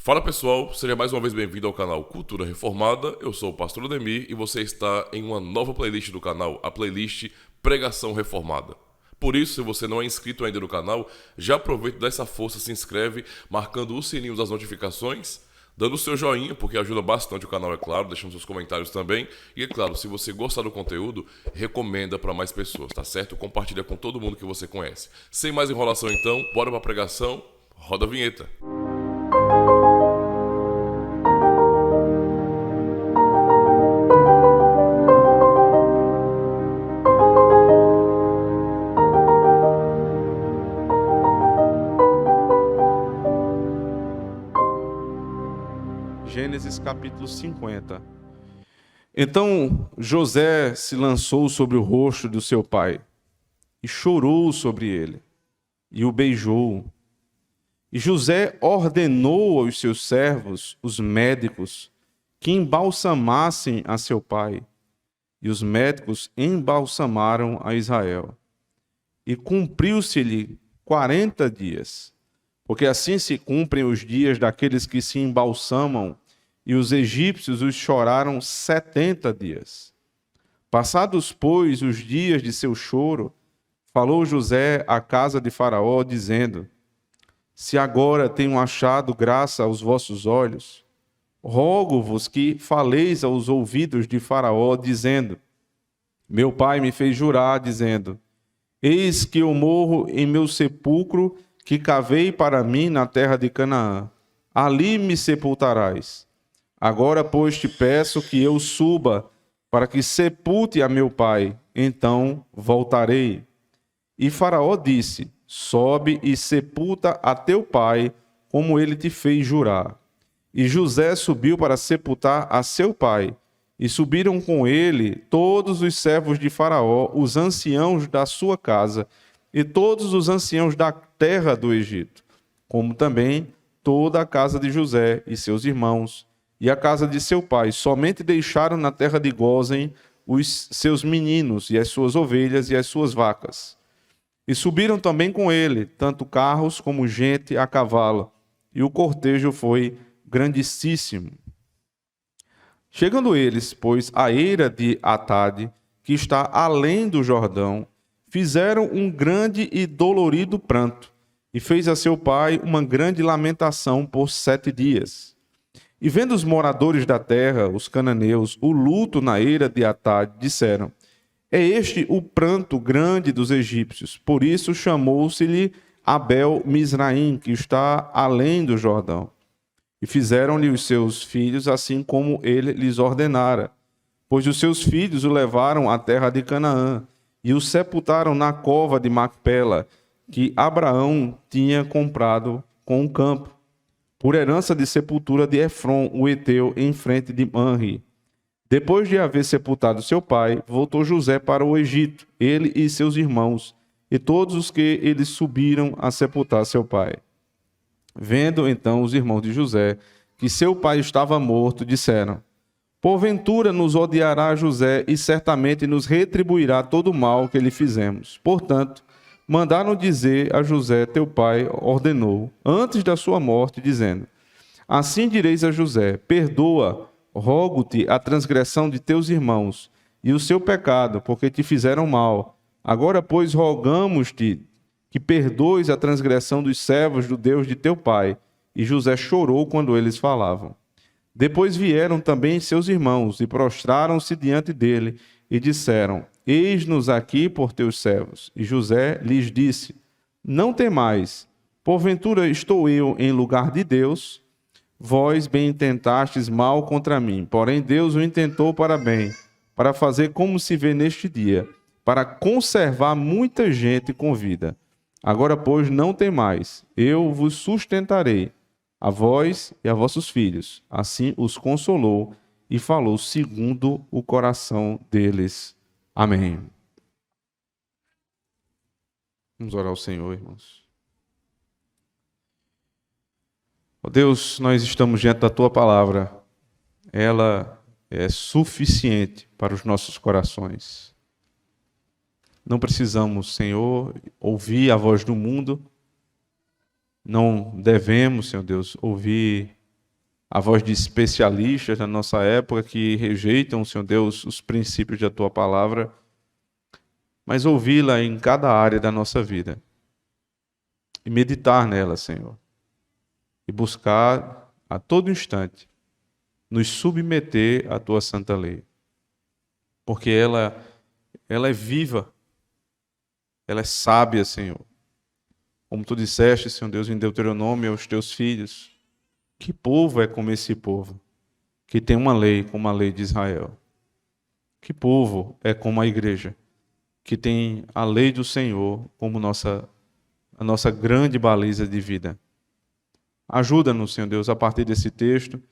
Fala pessoal, seja mais uma vez bem-vindo ao canal Cultura Reformada. Eu sou o Pastor Ademir e você está em uma nova playlist do canal, a playlist Pregação Reformada. Por isso, se você não é inscrito ainda no canal, já aproveita e dá essa força, se inscreve, marcando o sininho das notificações, dando o seu joinha, porque ajuda bastante o canal, é claro, deixando seus comentários também. E é claro, se você gostar do conteúdo, recomenda para mais pessoas, tá certo? Compartilha com todo mundo que você conhece. Sem mais enrolação então, bora pra pregação, roda a vinheta. Gênesis capítulo 50. Então José se lançou sobre o rosto do seu pai e chorou sobre ele e o beijou. E José ordenou aos seus servos, os médicos, que embalsamassem a seu pai. E os médicos embalsamaram a Israel. E cumpriu-se-lhe 40 dias, porque assim se cumprem os dias daqueles que se embalsamam, e os egípcios os choraram 70 dias. Passados, pois, os dias de seu choro, falou José à casa de Faraó, dizendo: Se agora tenho achado graça aos vossos olhos, rogo-vos que faleis aos ouvidos de Faraó, dizendo: Meu pai me fez jurar, dizendo: Eis que eu morro em meu sepulcro, que cavei para mim na terra de Canaã. Ali me sepultarás. Agora, pois, te peço que eu suba, para que sepulte a meu pai. Então voltarei. E Faraó disse: Sobe e sepulta a teu pai, como ele te fez jurar. E José subiu para sepultar a seu pai. E subiram com ele todos os servos de Faraó, os anciãos da sua casa, e todos os anciãos da terra do Egito, como também toda a casa de José e seus irmãos, e a casa de seu pai. Somente deixaram na terra de Gósen os seus meninos, e as suas ovelhas e as suas vacas. E subiram também com ele, tanto carros como gente a cavalo, e o cortejo foi grandíssimo. Chegando eles, pois, à eira de Atade, que está além do Jordão, fizeram um grande e dolorido pranto, e fez a seu pai uma grande lamentação por 7 dias. E vendo os moradores da terra, os cananeus, o luto na eira de Atade, disseram: É este o pranto grande dos egípcios. Por isso chamou-se-lhe Abel Mizraim, que está além do Jordão. E fizeram-lhe os seus filhos assim como ele lhes ordenara. Pois os seus filhos o levaram à terra de Canaã e o sepultaram na cova de Macpela, que Abraão tinha comprado com o campo, por herança de sepultura de Efron, o heteu, em frente de Manre. Depois de haver sepultado seu pai, voltou José para o Egito, ele e seus irmãos, e todos os que eles subiram a sepultar seu pai. Vendo então os irmãos de José que seu pai estava morto, disseram: Porventura nos odiará José e certamente nos retribuirá todo o mal que lhe fizemos. Portanto, mandaram dizer a José, teu pai ordenou, antes da sua morte, dizendo: Assim direis a José: Perdoa, rogo-te, a transgressão de teus irmãos e o seu pecado, porque te fizeram mal. Agora, pois, rogamos-te que perdoes a transgressão dos servos do Deus de teu pai. E José chorou quando eles falavam. Depois vieram também seus irmãos e prostraram-se diante dele e disseram: Eis-nos aqui por teus servos. E José lhes disse: Não temais, porventura estou eu em lugar de Deus? Vós bem intentastes mal contra mim, porém Deus o intentou para bem, para fazer como se vê neste dia, para conservar muita gente com vida. Agora, pois, não temais, eu vos sustentarei, a vós e a vossos filhos. Assim os consolou e falou segundo o coração deles. Amém. Vamos orar ao Senhor, irmãos. Ó Deus, nós estamos diante da Tua palavra. Ela é suficiente para os nossos corações. Não precisamos, Senhor, ouvir a voz do mundo. Não devemos, Senhor Deus, ouvir a voz de especialistas da nossa época que rejeitam, Senhor Deus, os princípios da Tua palavra, mas ouvi-la em cada área da nossa vida e meditar nela, Senhor, e buscar a todo instante nos submeter à Tua santa lei, porque ela é viva, ela é sábia, Senhor. Como Tu disseste, Senhor Deus, em Deuteronômio aos Teus filhos, que povo é como esse povo, que tem uma lei como a lei de Israel? Que povo é como a igreja, que tem a lei do Senhor como a nossa grande baliza de vida? Ajuda-nos, Senhor Deus, a partir desse texto,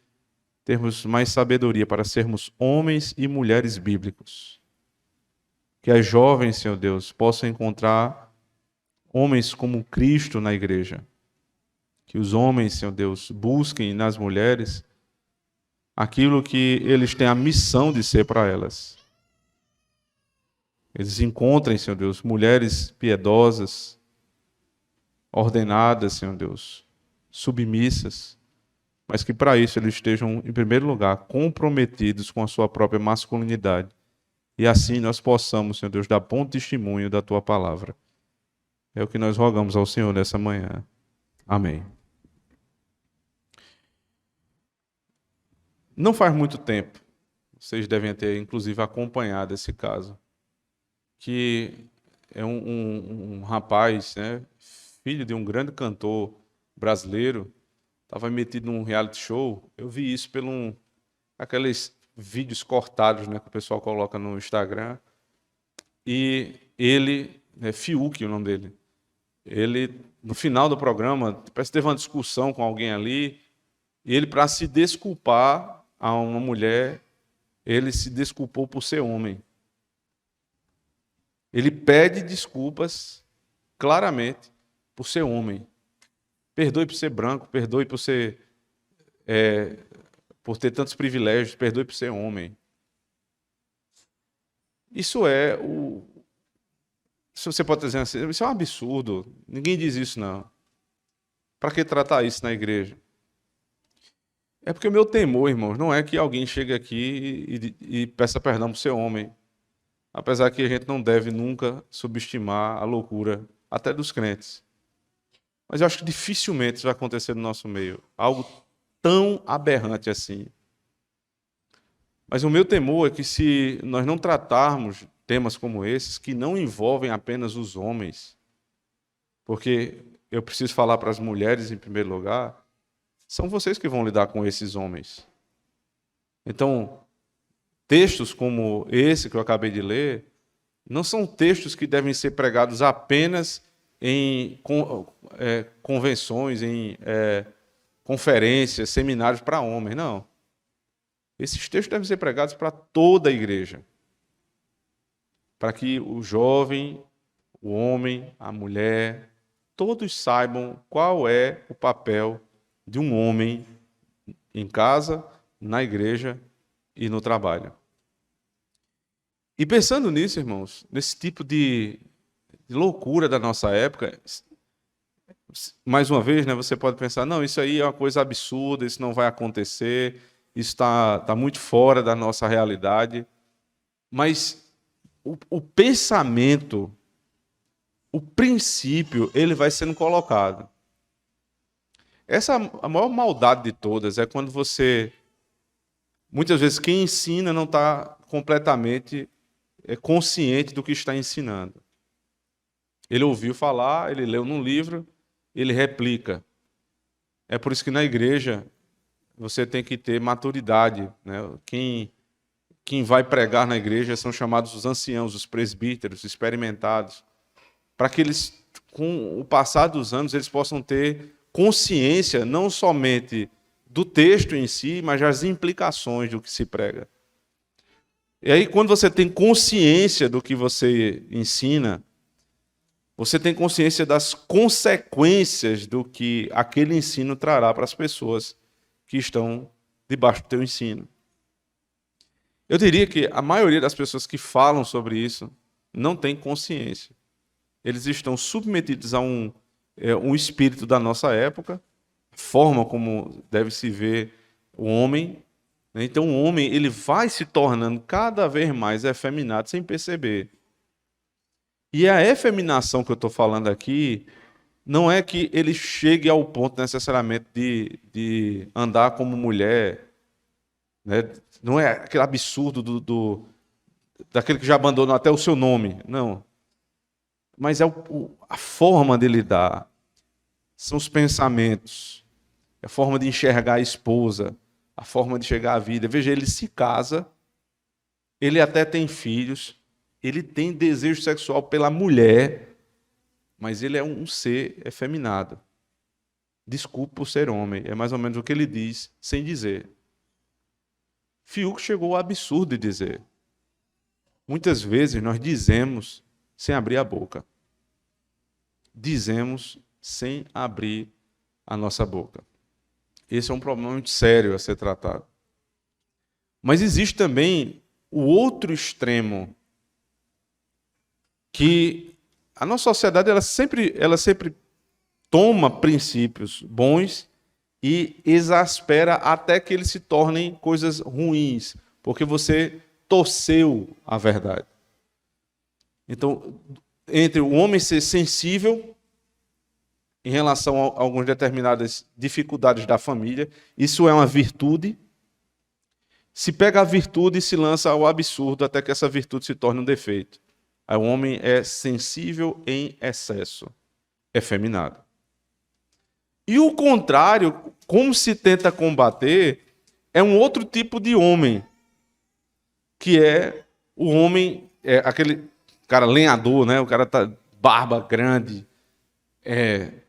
termos mais sabedoria para sermos homens e mulheres bíblicos. Que as jovens, Senhor Deus, possam encontrar homens como Cristo na igreja. Que os homens, Senhor Deus, busquem nas mulheres aquilo que eles têm a missão de ser para elas. Eles encontrem, Senhor Deus, mulheres piedosas, ordenadas, Senhor Deus, submissas, mas que para isso eles estejam, em primeiro lugar, comprometidos com a sua própria masculinidade. E assim nós possamos, Senhor Deus, dar bom testemunho da Tua palavra. É o que nós rogamos ao Senhor nessa manhã. Amém. Não faz muito tempo, vocês devem ter inclusive acompanhado esse caso, que é um rapaz, né, filho de um grande cantor brasileiro, estava metido num reality show. Eu vi isso aqueles vídeos cortados, né, que o pessoal coloca no Instagram. E ele, Fiuk, o nome dele, ele, no final do programa, parece que teve uma discussão com alguém ali, e ele, para se desculpar a uma mulher, ele se desculpou por ser homem. Ele pede desculpas claramente por ser homem. Perdoe por ser branco, perdoe por ser por ter tantos privilégios, perdoe por ser homem. Isso você pode dizer assim, isso é um absurdo. Ninguém diz isso, não. Para que tratar isso na igreja? É porque o meu temor, irmãos, não é que alguém chegue aqui e peça perdão por ser homem. Apesar que a gente não deve nunca subestimar a loucura, até dos crentes. Mas eu acho que dificilmente isso vai acontecer no nosso meio. Algo tão aberrante assim. Mas o meu temor é que, se nós não tratarmos temas como esses, que não envolvem apenas os homens, porque eu preciso falar para as mulheres em primeiro lugar, são vocês que vão lidar com esses homens. Então, textos como esse que eu acabei de ler, não são textos que devem ser pregados apenas em convenções, em conferências, seminários para homens, não. Esses textos devem ser pregados para toda a igreja, para que o jovem, o homem, a mulher, todos saibam qual é o papel de um homem em casa, na igreja e no trabalho. E pensando nisso, irmãos, nesse tipo de loucura da nossa época, mais uma vez, né, você pode pensar, não, isso aí é uma coisa absurda, isso não vai acontecer, isso está muito fora da nossa realidade. Mas o pensamento, o princípio, ele vai sendo colocado. Essa é a maior maldade de todas, é quando você... Muitas vezes quem ensina não está completamente consciente do que está ensinando. Ele ouviu falar, ele leu num livro, ele replica. É por isso que na igreja você tem que ter maturidade, né? Quem vai pregar na igreja são chamados os anciãos, os presbíteros, experimentados, para que eles, com o passar dos anos, eles possam ter consciência não somente do texto em si, mas das implicações do que se prega. E aí, quando você tem consciência do que você ensina, você tem consciência das consequências do que aquele ensino trará para as pessoas que estão debaixo do teu ensino. Eu diria que a maioria das pessoas que falam sobre isso não tem consciência. Eles estão submetidos a um espírito da nossa época, a forma como deve se ver O homem, né? Então o homem ele vai se tornando cada vez mais efeminado sem perceber. E a efeminação que eu estou falando aqui não é que ele chegue ao ponto necessariamente de andar como mulher, né? Não é aquele absurdo daquele que já abandonou até o seu nome, não. Mas é a forma de lidar, são os pensamentos, é a forma de enxergar a esposa, a forma de chegar à vida. Veja, ele se casa, ele até tem filhos, ele tem desejo sexual pela mulher, mas ele é um ser efeminado. Desculpe por ser homem, é mais ou menos o que ele diz, sem dizer. Fiuk chegou ao absurdo de dizer. Muitas vezes nós dizemos sem abrir a boca. Dizemos sem abrir a nossa boca. Esse é um problema muito sério a ser tratado. Mas existe também o outro extremo, que a nossa sociedade ela sempre toma princípios bons e exaspera até que eles se tornem coisas ruins, porque você torceu a verdade. Então, entre o homem ser sensível em relação a algumas determinadas dificuldades da família, isso é uma virtude. Se pega a virtude e se lança ao absurdo até que essa virtude se torne um defeito. Aí o homem é sensível em excesso, efeminado. E o contrário, como se tenta combater, é um outro tipo de homem, que é o homem, aquele cara lenhador, né? O cara tá barba grande,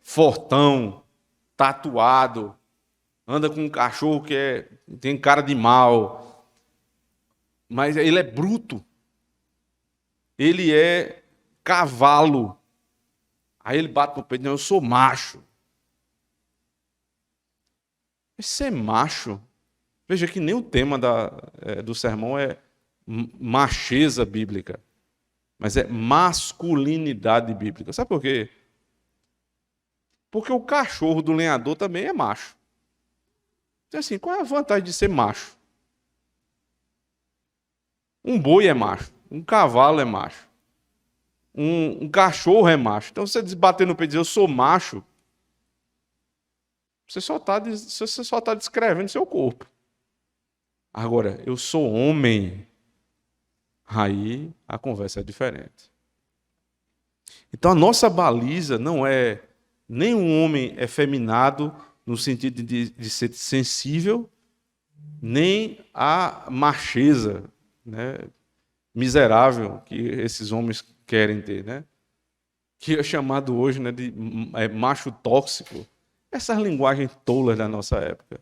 fortão, tatuado, anda com um cachorro que tem cara de mal, mas ele é bruto, ele é cavalo. Aí ele bate no peito, não, eu sou macho. Mas ser macho, veja que nem o tema do sermão é macheza bíblica, mas é masculinidade bíblica. Sabe por quê? Porque o cachorro do lenhador também é macho. Então, assim, qual é a vantagem de ser macho? Um boi é macho, um cavalo é macho, um cachorro é macho. Então, você bater no peito e dizer eu sou macho, você só está descrevendo seu corpo. Agora, eu sou homem, aí a conversa é diferente. Então, a nossa baliza não é nem um homem efeminado, no sentido de ser sensível, nem a macheza, né, miserável que esses homens querem ter, né? Que é chamado hoje, né, de macho tóxico. Essas linguagens tolas da nossa época.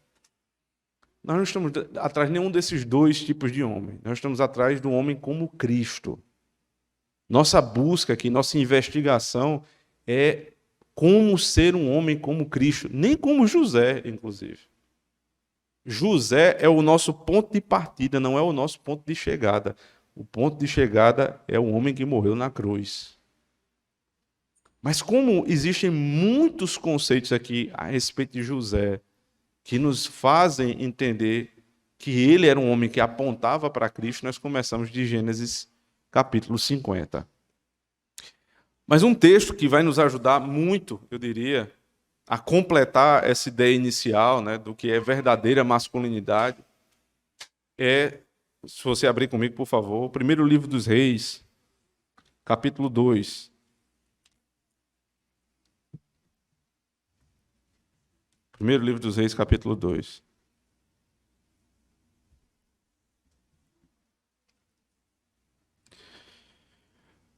Nós não estamos atrás de nenhum desses dois tipos de homem. Nós estamos atrás do homem como Cristo. Nossa busca aqui, nossa investigação é como ser um homem como Cristo, nem como José, inclusive. José é o nosso ponto de partida, não é o nosso ponto de chegada. O ponto de chegada é o homem que morreu na cruz. Mas como existem muitos conceitos aqui a respeito de José que nos fazem entender que ele era um homem que apontava para Cristo, nós começamos de Gênesis capítulo 50. Mas um texto que vai nos ajudar muito, eu diria, a completar essa ideia inicial, né, do que é verdadeira masculinidade, se você abrir comigo, por favor, o primeiro livro dos Reis, capítulo 2. Primeiro livro dos Reis, capítulo 2.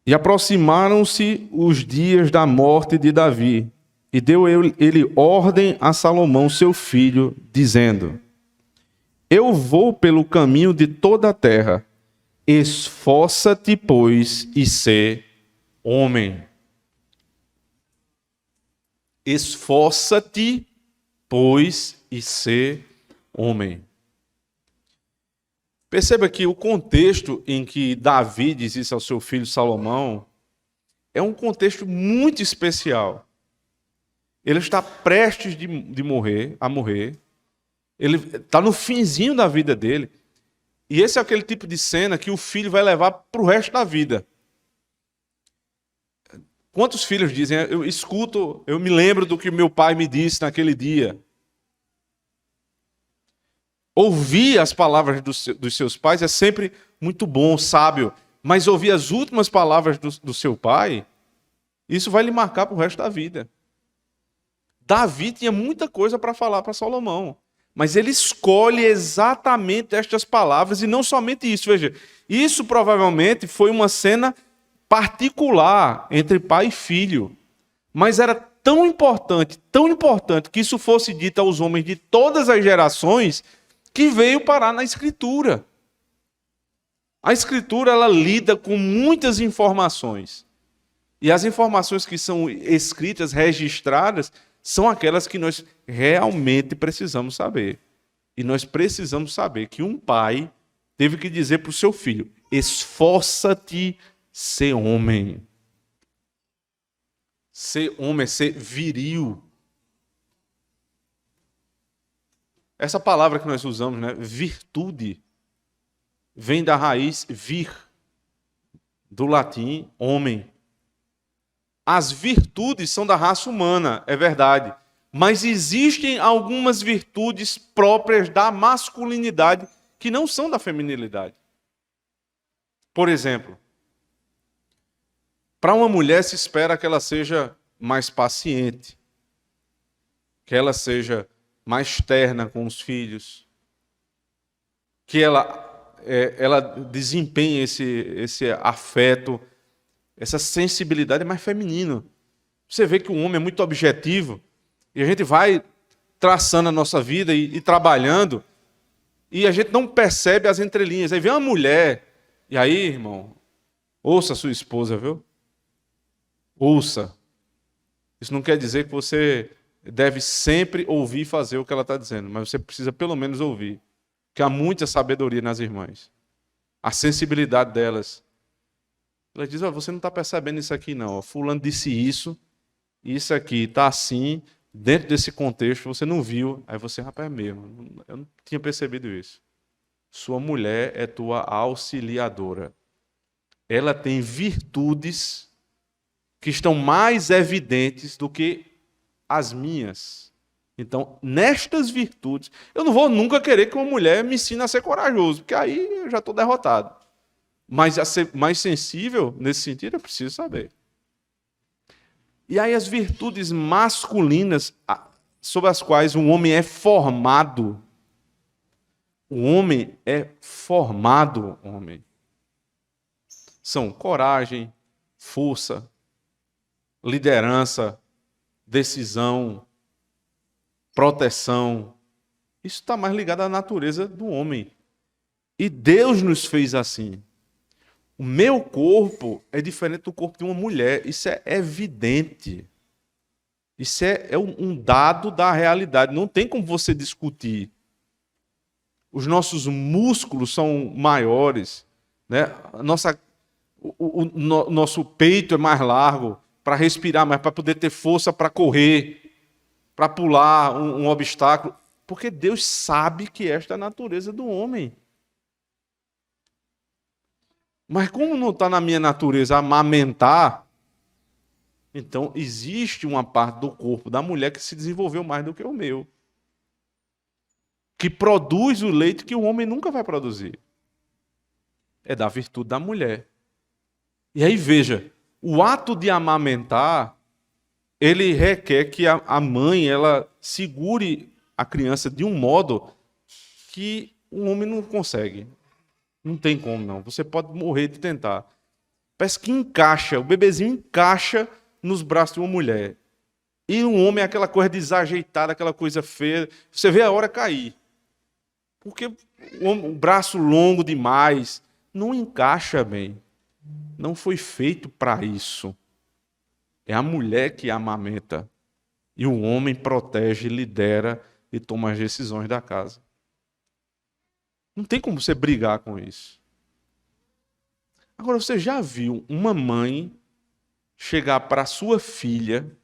E aproximaram-se os dias da morte de Davi, e deu ele ordem a Salomão, seu filho, dizendo: Eu vou pelo caminho de toda a terra, esforça-te, pois, e sê homem. Esforça-te, pois, e sê homem. Perceba que o contexto em que Davi diz isso ao seu filho Salomão é um contexto muito especial. Ele está prestes a morrer. Ele está no finzinho da vida dele. E esse é aquele tipo de cena que o filho vai levar para o resto da vida. Quantos filhos dizem, eu escuto, eu me lembro do que meu pai me disse naquele dia. Ouvir as palavras dos seus pais é sempre muito bom, sábio. Mas ouvir as últimas palavras do seu pai, isso vai lhe marcar para o resto da vida. Davi tinha muita coisa para falar para Salomão. Mas ele escolhe exatamente estas palavras e não somente isso. Veja, isso provavelmente foi uma cena particular entre pai e filho. Mas era tão importante que isso fosse dito aos homens de todas as gerações, que veio parar na Escritura. A Escritura, ela lida com muitas informações. E as informações que são escritas, registradas, são aquelas que nós realmente precisamos saber. E nós precisamos saber que um pai teve que dizer para o seu filho: esforça-te ser homem. Ser homem é ser viril. Essa palavra que nós usamos, né, virtude, vem da raiz vir, do latim homem. As virtudes são da raça humana, é verdade. Mas existem algumas virtudes próprias da masculinidade que não são da feminilidade. Por exemplo, para uma mulher se espera que ela seja mais paciente, que ela seja mais terna com os filhos, que ela desempenhe esse afeto, essa sensibilidade é mais feminina. Você vê que o homem é muito objetivo e a gente vai traçando a nossa vida e trabalhando e a gente não percebe as entrelinhas. Aí vem uma mulher e aí, irmão, ouça a sua esposa, viu? Ouça. Isso não quer dizer que você deve sempre ouvir e fazer o que ela está dizendo, mas você precisa pelo menos ouvir, porque há muita sabedoria nas irmãs, a sensibilidade delas. Ela diz: você não está percebendo isso aqui não, fulano disse isso, e isso aqui está assim, dentro desse contexto, você não viu. Aí você, rapaz, é mesmo, eu não tinha percebido isso. Sua mulher é tua auxiliadora. Ela tem virtudes que estão mais evidentes do que as minhas. Então, nestas virtudes, eu não vou nunca querer que uma mulher me ensine a ser corajoso, porque aí eu já estou derrotado. Mas a ser mais sensível, nesse sentido, eu preciso saber. E aí as virtudes masculinas sobre as quais um homem é formado. O homem é formado, homem. São coragem, força, liderança, decisão, proteção. Isso está mais ligado à natureza do homem. E Deus nos fez assim. O meu corpo é diferente do corpo de uma mulher. Isso é evidente. Isso é um dado da realidade. Não tem como você discutir. Os nossos músculos são maiores, né? Nosso peito é mais largo para respirar, mas para poder ter força para correr, para pular um obstáculo. Porque Deus sabe que esta é a natureza do homem. Mas como não está na minha natureza amamentar, então existe uma parte do corpo da mulher que se desenvolveu mais do que o meu, que produz o leite que o homem nunca vai produzir. É da virtude da mulher. E aí veja, o ato de amamentar, ele requer que a mãe ela segure a criança de um modo que o homem não consegue. Não tem como, não. Você pode morrer de tentar. Parece que encaixa, o bebezinho encaixa nos braços de uma mulher. E um homem é aquela coisa desajeitada, aquela coisa feia. Você vê a hora cair. Porque o braço longo demais não encaixa bem. Não foi feito para isso. É a mulher que amamenta. E o homem protege, lidera e toma as decisões da casa. Não tem como você brigar com isso. Agora, você já viu uma mãe chegar para a sua filha,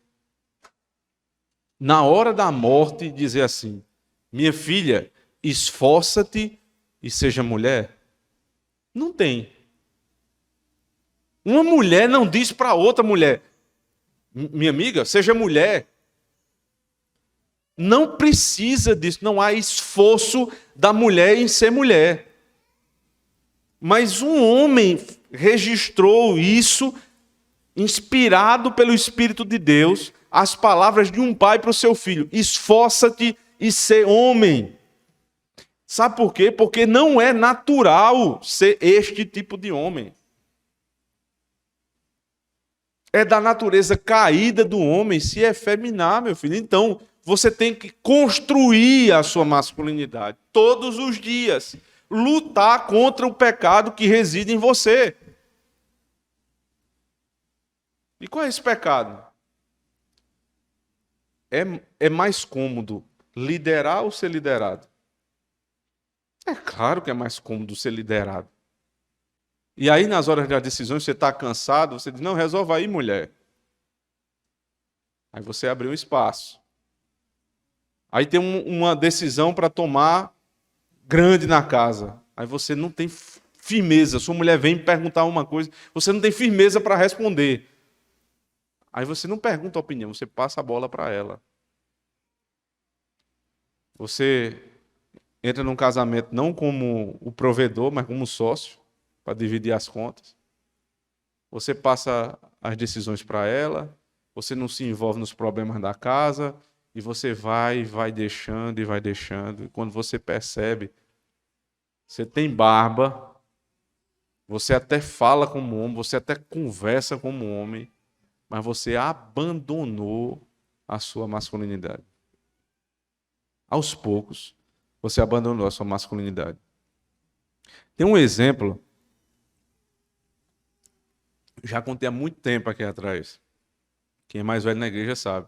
na hora da morte, e dizer assim: Minha filha, esforça-te e seja mulher. Não tem. Uma mulher não diz para outra mulher, minha amiga, seja mulher. Não precisa disso, não há esforço da mulher em ser mulher. Mas um homem registrou isso, inspirado pelo Espírito de Deus, as palavras de um pai para o seu filho: esforça-te e ser homem. Sabe por quê? Porque não é natural ser este tipo de homem. É da natureza caída do homem se efeminar, meu filho. Então, você tem que construir a sua masculinidade todos os dias. Lutar contra o pecado que reside em você. E qual é esse pecado? É mais cômodo liderar ou ser liderado? É claro que é mais cômodo ser liderado. E aí, nas horas das decisões, você está cansado, você diz, não, resolva aí, mulher. Aí você abriu um espaço. Aí tem uma decisão para tomar grande na casa. Aí você não tem firmeza. Sua mulher vem perguntar uma coisa, você não tem firmeza para responder. Aí você não pergunta a opinião, você passa a bola para ela. Você entra num casamento não como o provedor, mas como sócio, para dividir as contas. Você passa as decisões para ela, você não se envolve nos problemas da casa, e você vai deixando, e vai deixando. E quando você percebe, você tem barba, você até fala como homem, você até conversa como homem, mas você abandonou a sua masculinidade. Aos poucos, você abandonou a sua masculinidade. Tem um exemplo, já contei há muito tempo aqui atrás. Quem é mais velho na igreja sabe.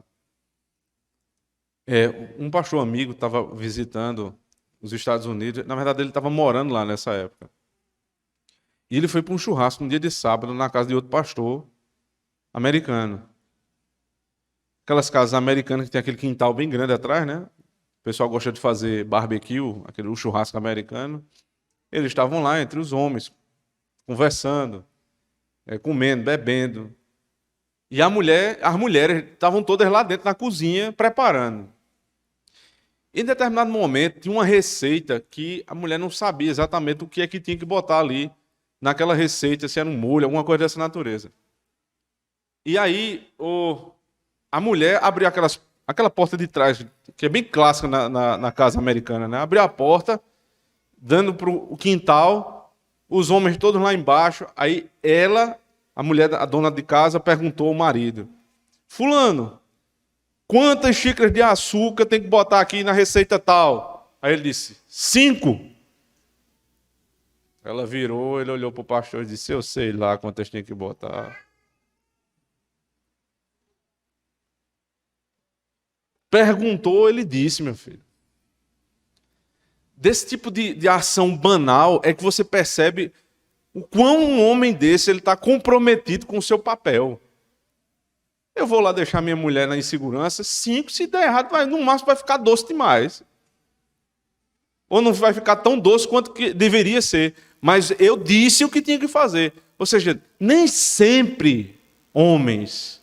Um pastor amigo estava visitando os Estados Unidos. Na verdade, ele estava morando lá nessa época. E ele foi para um churrasco no dia de sábado na casa de outro pastor americano. Aquelas casas americanas que tem aquele quintal bem grande atrás, né? O pessoal gosta de fazer barbecue, aquele churrasco americano. Eles estavam lá entre os homens, conversando, comendo, bebendo. E as mulheres estavam todas lá dentro na cozinha, preparando. Em determinado momento, tinha uma receita que a mulher não sabia exatamente o que é que tinha que botar ali naquela receita, se era um molho, alguma coisa dessa natureza. E aí, a mulher abriu aquela porta de trás, que é bem clássica na casa americana, né? Abriu a porta, dando para o quintal, os homens todos lá embaixo. Aí a mulher, a dona de casa, perguntou ao marido: fulano, quantas xícaras de açúcar tem que botar aqui na receita tal? Aí ele disse, 5. Ela virou, ele olhou para o pastor e disse, eu sei lá quantas tem que botar. Perguntou, ele disse, meu filho. Desse tipo de ação banal é que você percebe o quão um homem desse está comprometido com o seu papel. Eu vou lá deixar minha mulher na insegurança, 5, se der errado, no máximo vai ficar doce demais. Ou não vai ficar tão doce quanto que deveria ser. Mas eu disse o que tinha que fazer. Ou seja, nem sempre, homens,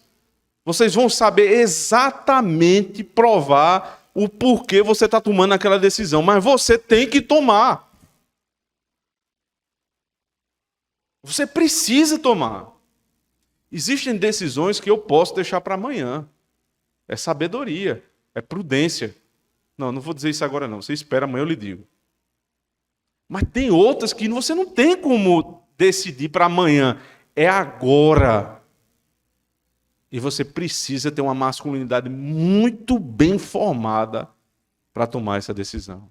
vocês vão saber exatamente provar o porquê você está tomando aquela decisão. Mas você tem que tomar. Você precisa tomar. Existem decisões que eu posso deixar para amanhã. É sabedoria, é prudência. Não vou dizer isso agora não. Você espera, amanhã eu lhe digo. Mas tem outras que você não tem como decidir para amanhã. É agora. E você precisa ter uma masculinidade muito bem formada para tomar essa decisão.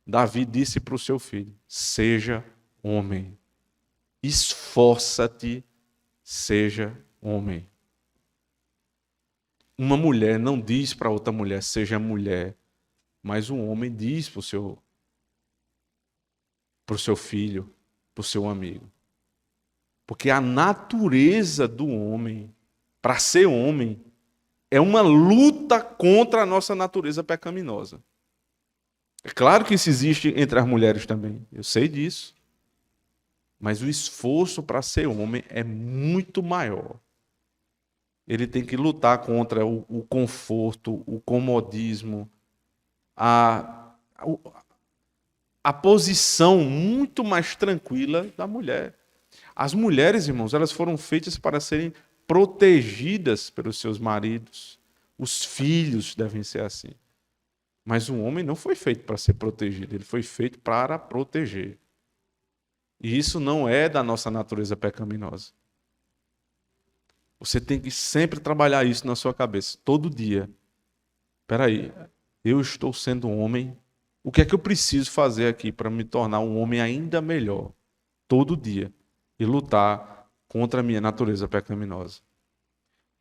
Davi disse para o seu filho, seja homem. Esforça-te, seja homem. Uma mulher não diz para outra mulher, seja mulher. Mas um homem diz para o seu filho, para o seu amigo. Porque a natureza do homem, para ser homem, é uma luta contra a nossa natureza pecaminosa. É claro que isso existe entre as mulheres também, eu sei disso. Mas o esforço para ser homem é muito maior. Ele tem que lutar contra o conforto, o comodismo, a, a posição muito mais tranquila da mulher. As mulheres, irmãos, elas foram feitas para serem protegidas pelos seus maridos. Os filhos devem ser assim. Mas o homem não foi feito para ser protegido, ele foi feito para proteger. E isso não é da nossa natureza pecaminosa. Você tem que sempre trabalhar isso na sua cabeça, todo dia. Espera aí, eu estou sendo um homem. O que é que eu preciso fazer aqui para me tornar um homem ainda melhor? Todo dia. E lutar contra a minha natureza pecaminosa.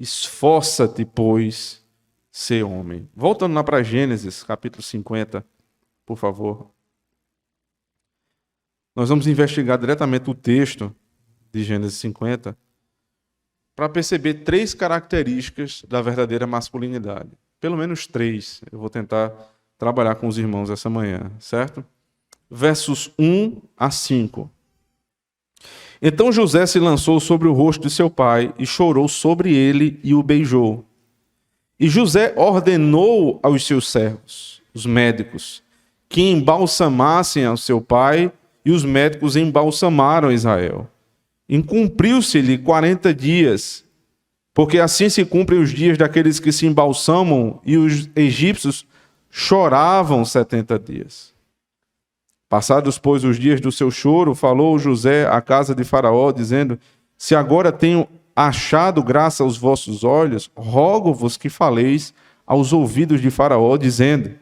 Esforça-te, pois, ser homem. Voltando lá para Gênesis, capítulo 50, por favor. Nós vamos investigar diretamente o texto de Gênesis 50 para perceber 3 características da verdadeira masculinidade. Pelo menos 3. Eu vou tentar trabalhar com os irmãos essa manhã, certo? Versos 1 a 5. Então José se lançou sobre o rosto de seu pai e chorou sobre ele e o beijou. E José ordenou aos seus servos, os médicos, que embalsamassem ao seu pai, e os médicos embalsamaram Israel. E cumpriu-se-lhe 40 dias, porque assim se cumprem os dias daqueles que se embalsamam, e os egípcios choravam 70 dias. Passados, pois, os dias do seu choro, falou José à casa de Faraó, dizendo: se agora tenho achado graça aos vossos olhos, rogo-vos que faleis aos ouvidos de Faraó, dizendo: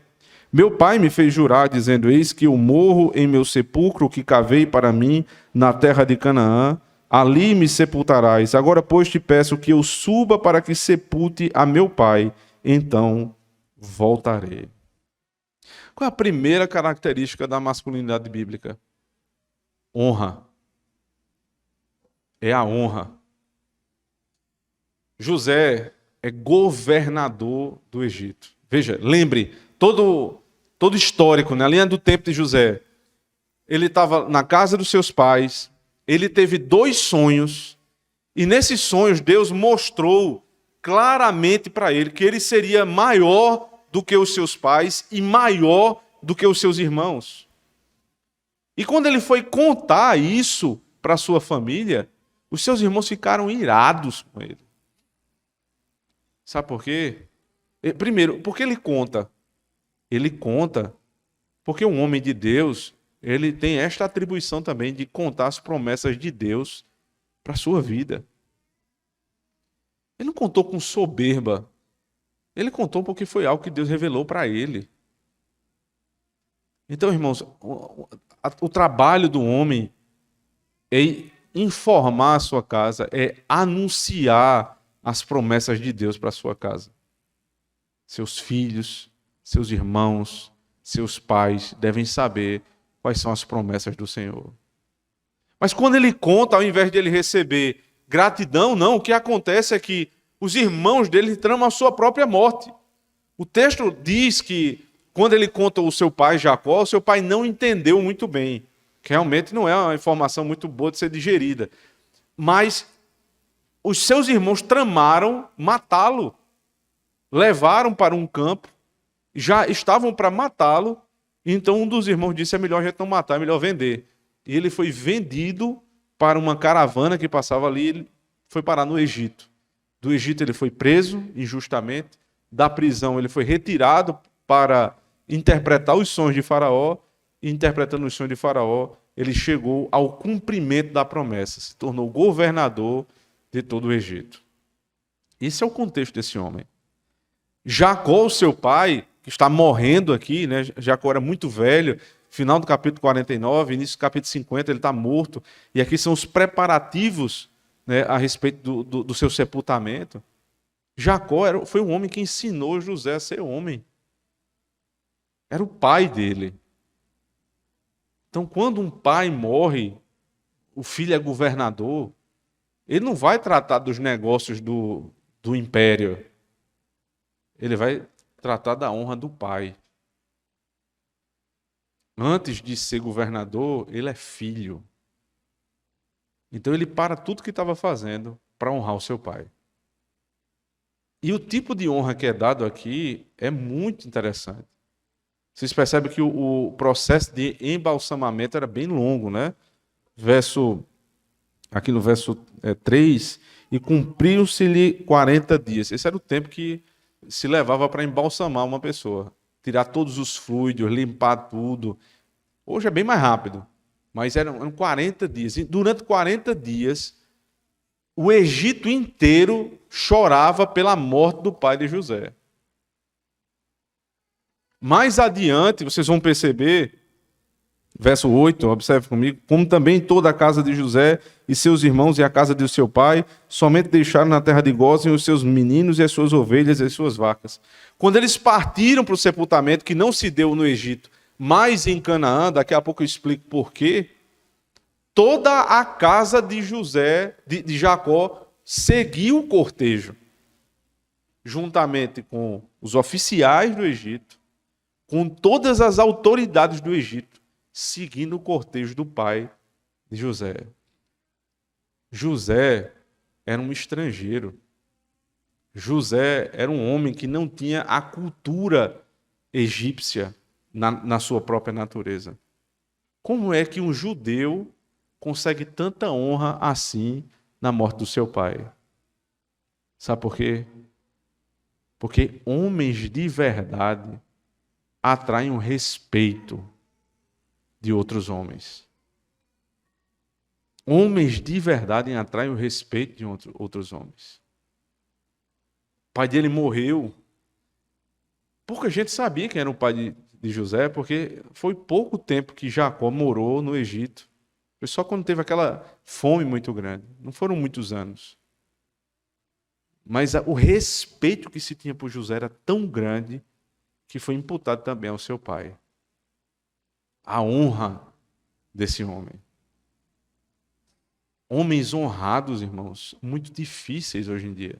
meu pai me fez jurar, dizendo: eis que eu morro em meu sepulcro que cavei para mim na terra de Canaã, ali me sepultarás. Agora, pois, te peço que eu suba para que sepulte a meu pai, então voltarei. Qual é a primeira característica da masculinidade bíblica? Honra. É a honra. José é governador do Egito. Veja, lembre, todo histórico, na linha do tempo de José, ele estava na casa dos seus pais, ele teve 2 sonhos, e nesses sonhos Deus mostrou claramente para ele que ele seria maior do que os seus pais e maior do que os seus irmãos. E quando ele foi contar isso para sua família, os seus irmãos ficaram irados com ele. Sabe por quê? Primeiro, porque ele conta. Ele conta porque um homem de Deus, ele tem esta atribuição também de contar as promessas de Deus para a sua vida. Ele não contou com soberba. Ele contou porque foi algo que Deus revelou para ele. Então, irmãos, o trabalho do homem é informar a sua casa, é anunciar as promessas de Deus para a sua casa. Seus filhos, seus irmãos, seus pais devem saber quais são as promessas do Senhor. Mas quando ele conta, ao invés de ele receber gratidão, não, o que acontece é que os irmãos dele tramam a sua própria morte. O texto diz que quando ele conta o seu pai Jacó, o seu pai não entendeu muito bem, que realmente não é uma informação muito boa de ser digerida. Mas os seus irmãos tramaram matá-lo, levaram para um campo, já estavam para matá-lo, então um dos irmãos disse: é melhor a gente não matar, é melhor vender. E ele foi vendido para uma caravana que passava ali, ele foi parar no Egito. Do Egito ele foi preso injustamente, da prisão ele foi retirado para interpretar os sonhos de Faraó, e interpretando os sonhos de Faraó, ele chegou ao cumprimento da promessa, se tornou governador de todo o Egito. Esse é o contexto desse homem. Jacó, o seu pai, que está morrendo aqui, né? Jacó era muito velho, final do capítulo 49, início do capítulo 50, ele está morto, e aqui são os preparativos, né, a respeito do seu sepultamento. Jacó foi um homem que ensinou José a ser homem. Era o pai dele. Então, quando um pai morre, o filho é governador, ele não vai tratar dos negócios do império. Ele vai tratar da honra do pai. Antes de ser governador, ele é filho. Então ele para tudo que estava fazendo para honrar o seu pai. E o tipo de honra que é dado aqui é muito interessante. Vocês percebem que o processo de embalsamamento era bem longo, né? Aqui no verso 3, e cumpriu-se-lhe 40 dias. Esse era o tempo que se levava para embalsamar uma pessoa. Tirar todos os fluidos, limpar tudo. Hoje é bem mais rápido, mas eram 40 dias. E durante 40 dias, o Egito inteiro chorava pela morte do pai de José. Mais adiante, vocês vão perceber, verso 8, observe comigo, como também toda a casa de José e seus irmãos e a casa de seu pai, somente deixaram na terra de Gósen os seus meninos e as suas ovelhas e as suas vacas. Quando eles partiram para o sepultamento, que não se deu no Egito, mas em Canaã, daqui a pouco eu explico por quê, toda a casa de Jacó, seguiu o cortejo, juntamente com os oficiais do Egito, com todas as autoridades do Egito, seguindo o cortejo do pai de José. José era um estrangeiro. José era um homem que não tinha a cultura egípcia na sua própria natureza. Como é que um judeu consegue tanta honra assim na morte do seu pai? Sabe por quê? Porque homens de verdade atraem o respeito de outros homens. Homens de verdade atraem o respeito de outros homens. O pai dele morreu. Pouca gente sabia quem era o pai de José, porque foi pouco tempo que Jacó morou no Egito. Foi só quando teve aquela fome muito grande. Não foram muitos anos. Mas o respeito que se tinha por José era tão grande que foi imputado também ao seu pai. A honra desse homem. Homens honrados, irmãos, muito difíceis hoje em dia.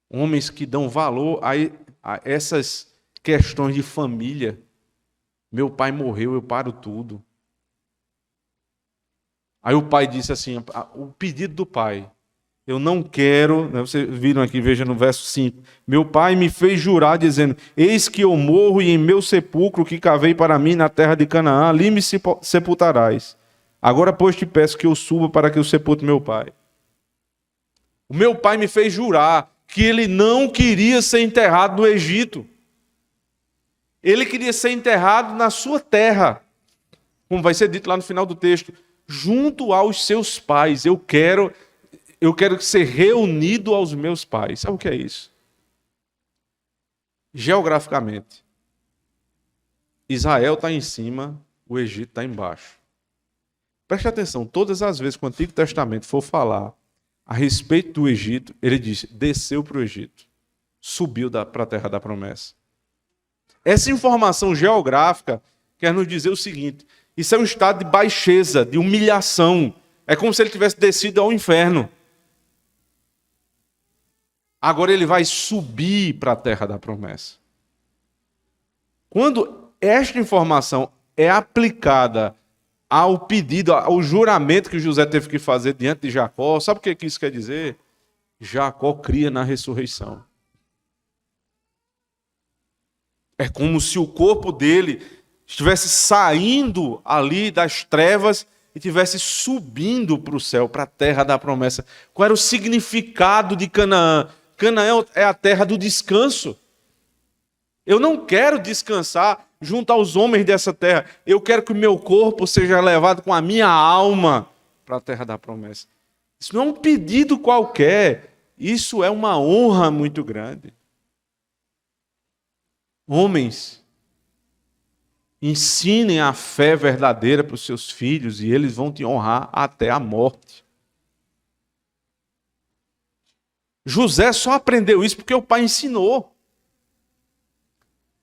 Homens que dão valor a essas questões de família. Meu pai morreu, eu paro tudo. Aí o pai disse assim, o pedido do pai, eu não quero, né, vocês viram aqui, veja no verso 5, meu pai me fez jurar dizendo, eis que eu morro e em meu sepulcro que cavei para mim na terra de Canaã, ali me sepultarás. Agora, pois, te peço que eu suba para que eu sepulte meu pai. O meu pai me fez jurar que ele não queria ser enterrado no Egito. Ele queria ser enterrado na sua terra, como vai ser dito lá no final do texto, junto aos seus pais. Eu quero ser reunido aos meus pais. Sabe o que é isso? Geograficamente, Israel está em cima, o Egito está embaixo. Preste atenção, todas as vezes que o Antigo Testamento for falar a respeito do Egito, ele diz, desceu para o Egito, subiu para a terra da promessa. Essa informação geográfica quer nos dizer o seguinte, isso é um estado de baixeza, de humilhação. É como se ele tivesse descido ao inferno. Agora ele vai subir para a terra da promessa. Quando esta informação é aplicada ao pedido, ao juramento que José teve que fazer diante de Jacó, sabe o que isso quer dizer? Jacó cria na ressurreição. É como se o corpo dele estivesse saindo ali das trevas e estivesse subindo para o céu, para a terra da promessa. Qual era o significado de Canaã? Canaã é a terra do descanso. Eu não quero descansar junto aos homens dessa terra. Eu quero que o meu corpo seja levado com a minha alma para a terra da promessa. Isso não é um pedido qualquer. Isso é uma honra muito grande. Homens, ensinem a fé verdadeira para os seus filhos e eles vão te honrar até a morte. José só aprendeu isso porque o pai ensinou.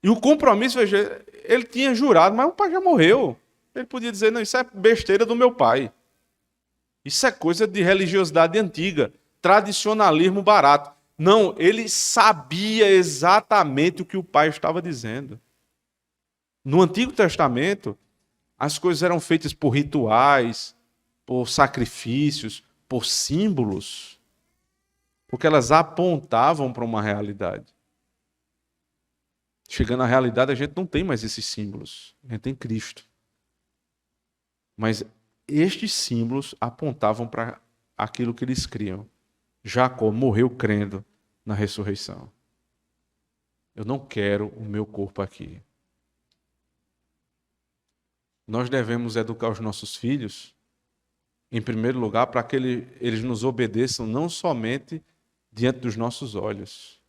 E o compromisso, veja, ele tinha jurado, mas o pai já morreu. Ele podia dizer, não, isso é besteira do meu pai. Isso é coisa de religiosidade antiga, tradicionalismo barato. Não, ele sabia exatamente o que o pai estava dizendo. No Antigo Testamento, as coisas eram feitas por rituais, por sacrifícios, por símbolos, porque elas apontavam para uma realidade. Chegando à realidade, a gente não tem mais esses símbolos, a gente tem Cristo. Mas estes símbolos apontavam para aquilo que eles criam. Jacó morreu crendo na ressurreição. Eu não quero o meu corpo aqui. Nós devemos educar os nossos filhos, em primeiro lugar, para que eles nos obedeçam não somente diante dos nossos olhos.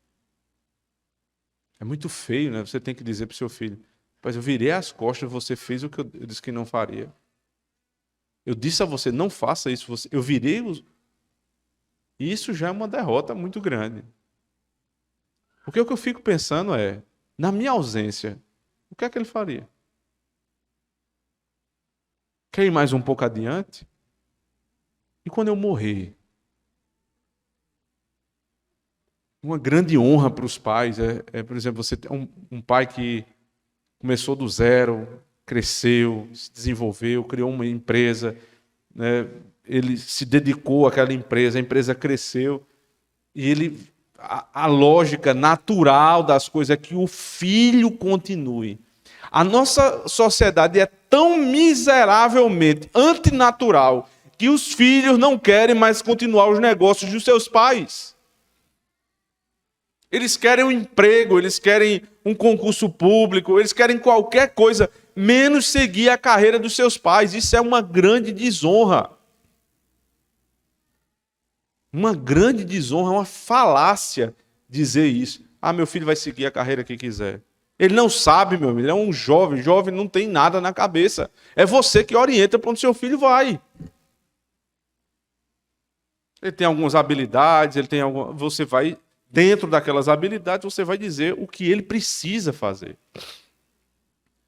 É muito feio, né? Você tem que dizer para o seu filho: "Pois eu virei as costas, você fez o que eu disse que não faria. Eu disse a você, não faça isso. Eu virei os..." E isso já é uma derrota muito grande. Porque o que eu fico pensando é, na minha ausência, o que é que ele faria? Quer ir mais um pouco adiante? E quando eu morrer? Uma grande honra para os pais por exemplo, você tem um pai que começou do zero, cresceu, se desenvolveu, criou uma empresa, né? Ele se dedicou àquela empresa, a empresa cresceu, e a lógica natural das coisas é que o filho continue. A nossa sociedade é tão miseravelmente antinatural que os filhos não querem mais continuar os negócios dos seus pais. Eles querem um emprego, eles querem um concurso público, eles querem qualquer coisa, menos seguir a carreira dos seus pais. Isso é uma grande desonra. Uma grande desonra, uma falácia dizer isso. Ah, meu filho vai seguir a carreira que quiser. Ele não sabe, meu amigo, ele é um jovem. Jovem não tem nada na cabeça. É você que orienta para onde seu filho vai. Ele tem algumas habilidades, você vai, dentro daquelas habilidades, você vai dizer o que ele precisa fazer.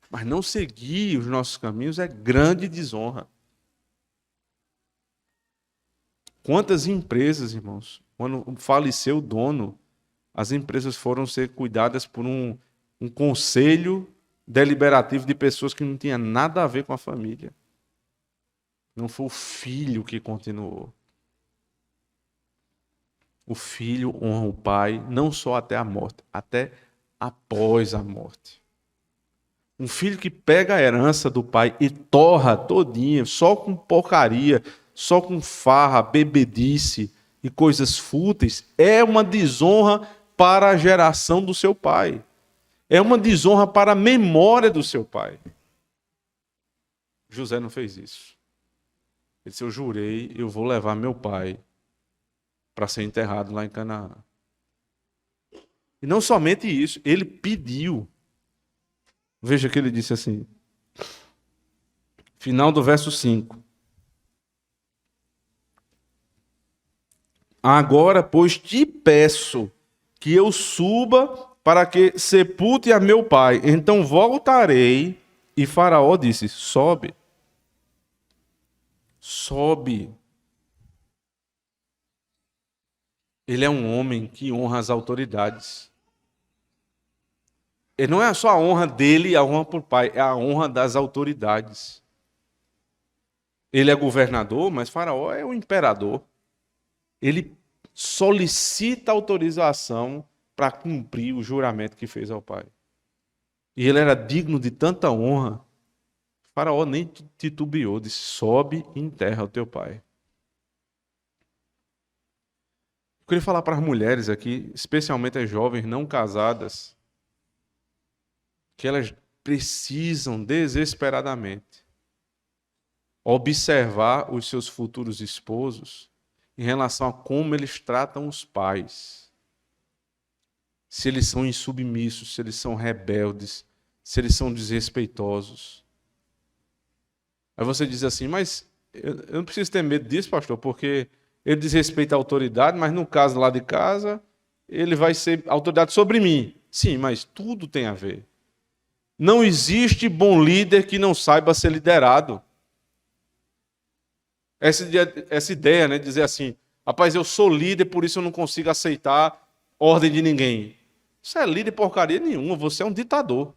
Mas não seguir os nossos caminhos é grande desonra. Quantas empresas, irmãos, quando faleceu o dono, as empresas foram ser cuidadas por um conselho deliberativo de pessoas que não tinham nada a ver com a família. Não foi o filho que continuou. O filho honra o pai, não só até a morte, até após a morte. Um filho que pega a herança do pai e torra todinha, só com porcaria, só com farra, bebedice e coisas fúteis, é uma desonra para a geração do seu pai. É uma desonra para a memória do seu pai. José não fez isso. Ele disse: eu jurei, eu vou levar meu pai para ser enterrado lá em Canaã. E não somente isso, ele pediu. Veja que ele disse assim, final do verso 5. Agora, pois, te peço que eu suba para que sepulte a meu pai. Então voltarei. E Faraó disse: sobe. Sobe. Ele é um homem que honra as autoridades. E não é só a honra dele, a honra por pai, é a honra das autoridades. Ele é governador, mas Faraó é o imperador. Ele solicita autorização para cumprir o juramento que fez ao pai. E ele era digno de tanta honra. Faraó nem titubeou, disse: sobe e enterra o teu pai. Eu queria falar para as mulheres aqui, especialmente as jovens não casadas, que elas precisam desesperadamente observar os seus futuros esposos em relação a como eles tratam os pais. Se eles são insubmissos, se eles são rebeldes, se eles são desrespeitosos. Aí você diz assim: mas eu não preciso ter medo disso, pastor, porque ele desrespeita a autoridade, mas no caso lá de casa, ele vai ser autoridade sobre mim. Sim, mas tudo tem a ver. Não existe bom líder que não saiba ser liderado. Essa ideia, né, de dizer assim: rapaz, eu sou líder, por isso eu não consigo aceitar ordem de ninguém. Você é líder porcaria nenhuma, você é um ditador.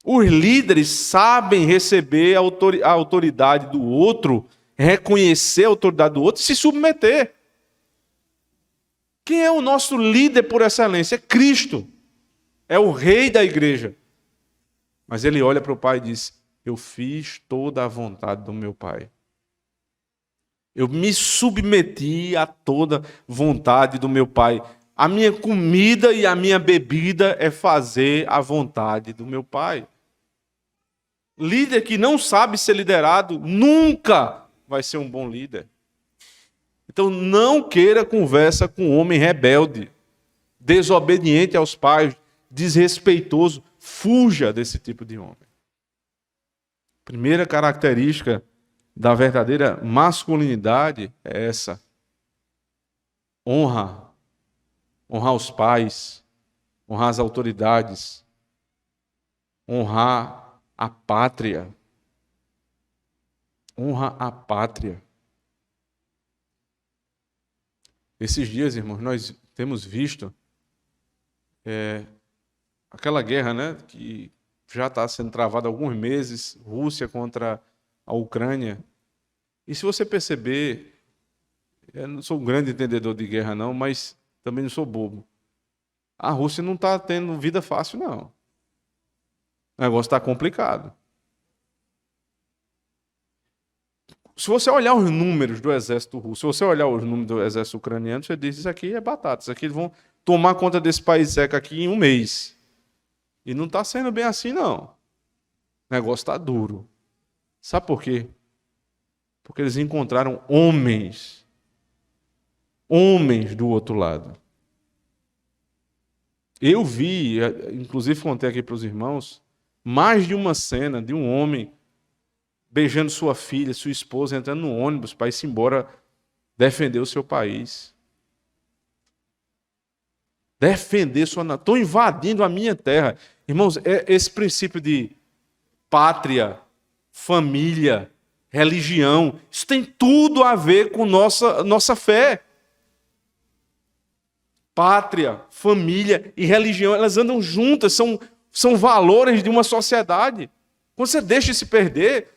Os líderes sabem receber a autoridade do outro, reconhecer a autoridade do outro e se submeter. Quem é o nosso líder por excelência? É Cristo. É o rei da igreja. Mas ele olha para o pai e diz: eu fiz toda a vontade do meu pai. Eu me submeti a toda vontade do meu pai. A minha comida e a minha bebida é fazer a vontade do meu pai. Líder que não sabe ser liderado nunca vai ser um bom líder. Então não queira conversa com um homem rebelde, desobediente aos pais, desrespeitoso. Fuja desse tipo de homem. Primeira característica da verdadeira masculinidade é essa. Honra. Honrar os pais. Honrar as autoridades. Honrar a pátria. Honra a pátria. Esses dias, irmãos, nós temos visto aquela guerra, né, que já está sendo travada há alguns meses, Rússia contra a Ucrânia. E se você perceber, eu não sou um grande entendedor de guerra não, mas também não sou bobo. A Rússia não está tendo vida fácil, não. O negócio está complicado. Se você olhar os números do exército russo, se você olhar os números do exército ucraniano, você diz: isso aqui é batata, isso aqui eles vão tomar conta desse país seco aqui em um mês. E não está sendo bem assim, não. O negócio está duro. Sabe por quê? Porque eles encontraram homens do outro lado. Eu vi, inclusive contei aqui para os irmãos, mais de uma cena de um homem beijando sua filha, sua esposa, entrando no ônibus para ir embora defender o seu país. Defender sua nação. Estão invadindo a minha terra. Irmãos, esse princípio de pátria, família, religião, isso tem tudo a ver com nossa fé. Pátria, família e religião, elas andam juntas, são valores de uma sociedade. Quando você deixa se perder,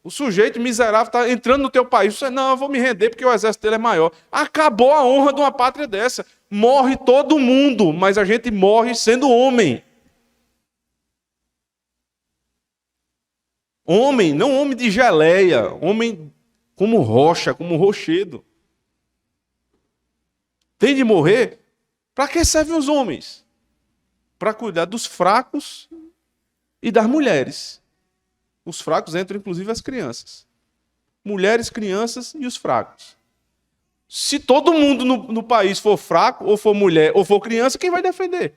o sujeito miserável está entrando no teu país, você, não, eu vou me render porque o exército dele é maior. Acabou a honra de uma pátria dessa. Morre todo mundo, mas a gente morre sendo homem. Homem, não homem de geleia, homem como rocha, como rochedo. Tem de morrer? Para que servem os homens? Para cuidar dos fracos e das mulheres. Os fracos entram inclusive as crianças. Mulheres, crianças e os fracos. Se todo mundo no país for fraco, ou for mulher, ou for criança, quem vai defender?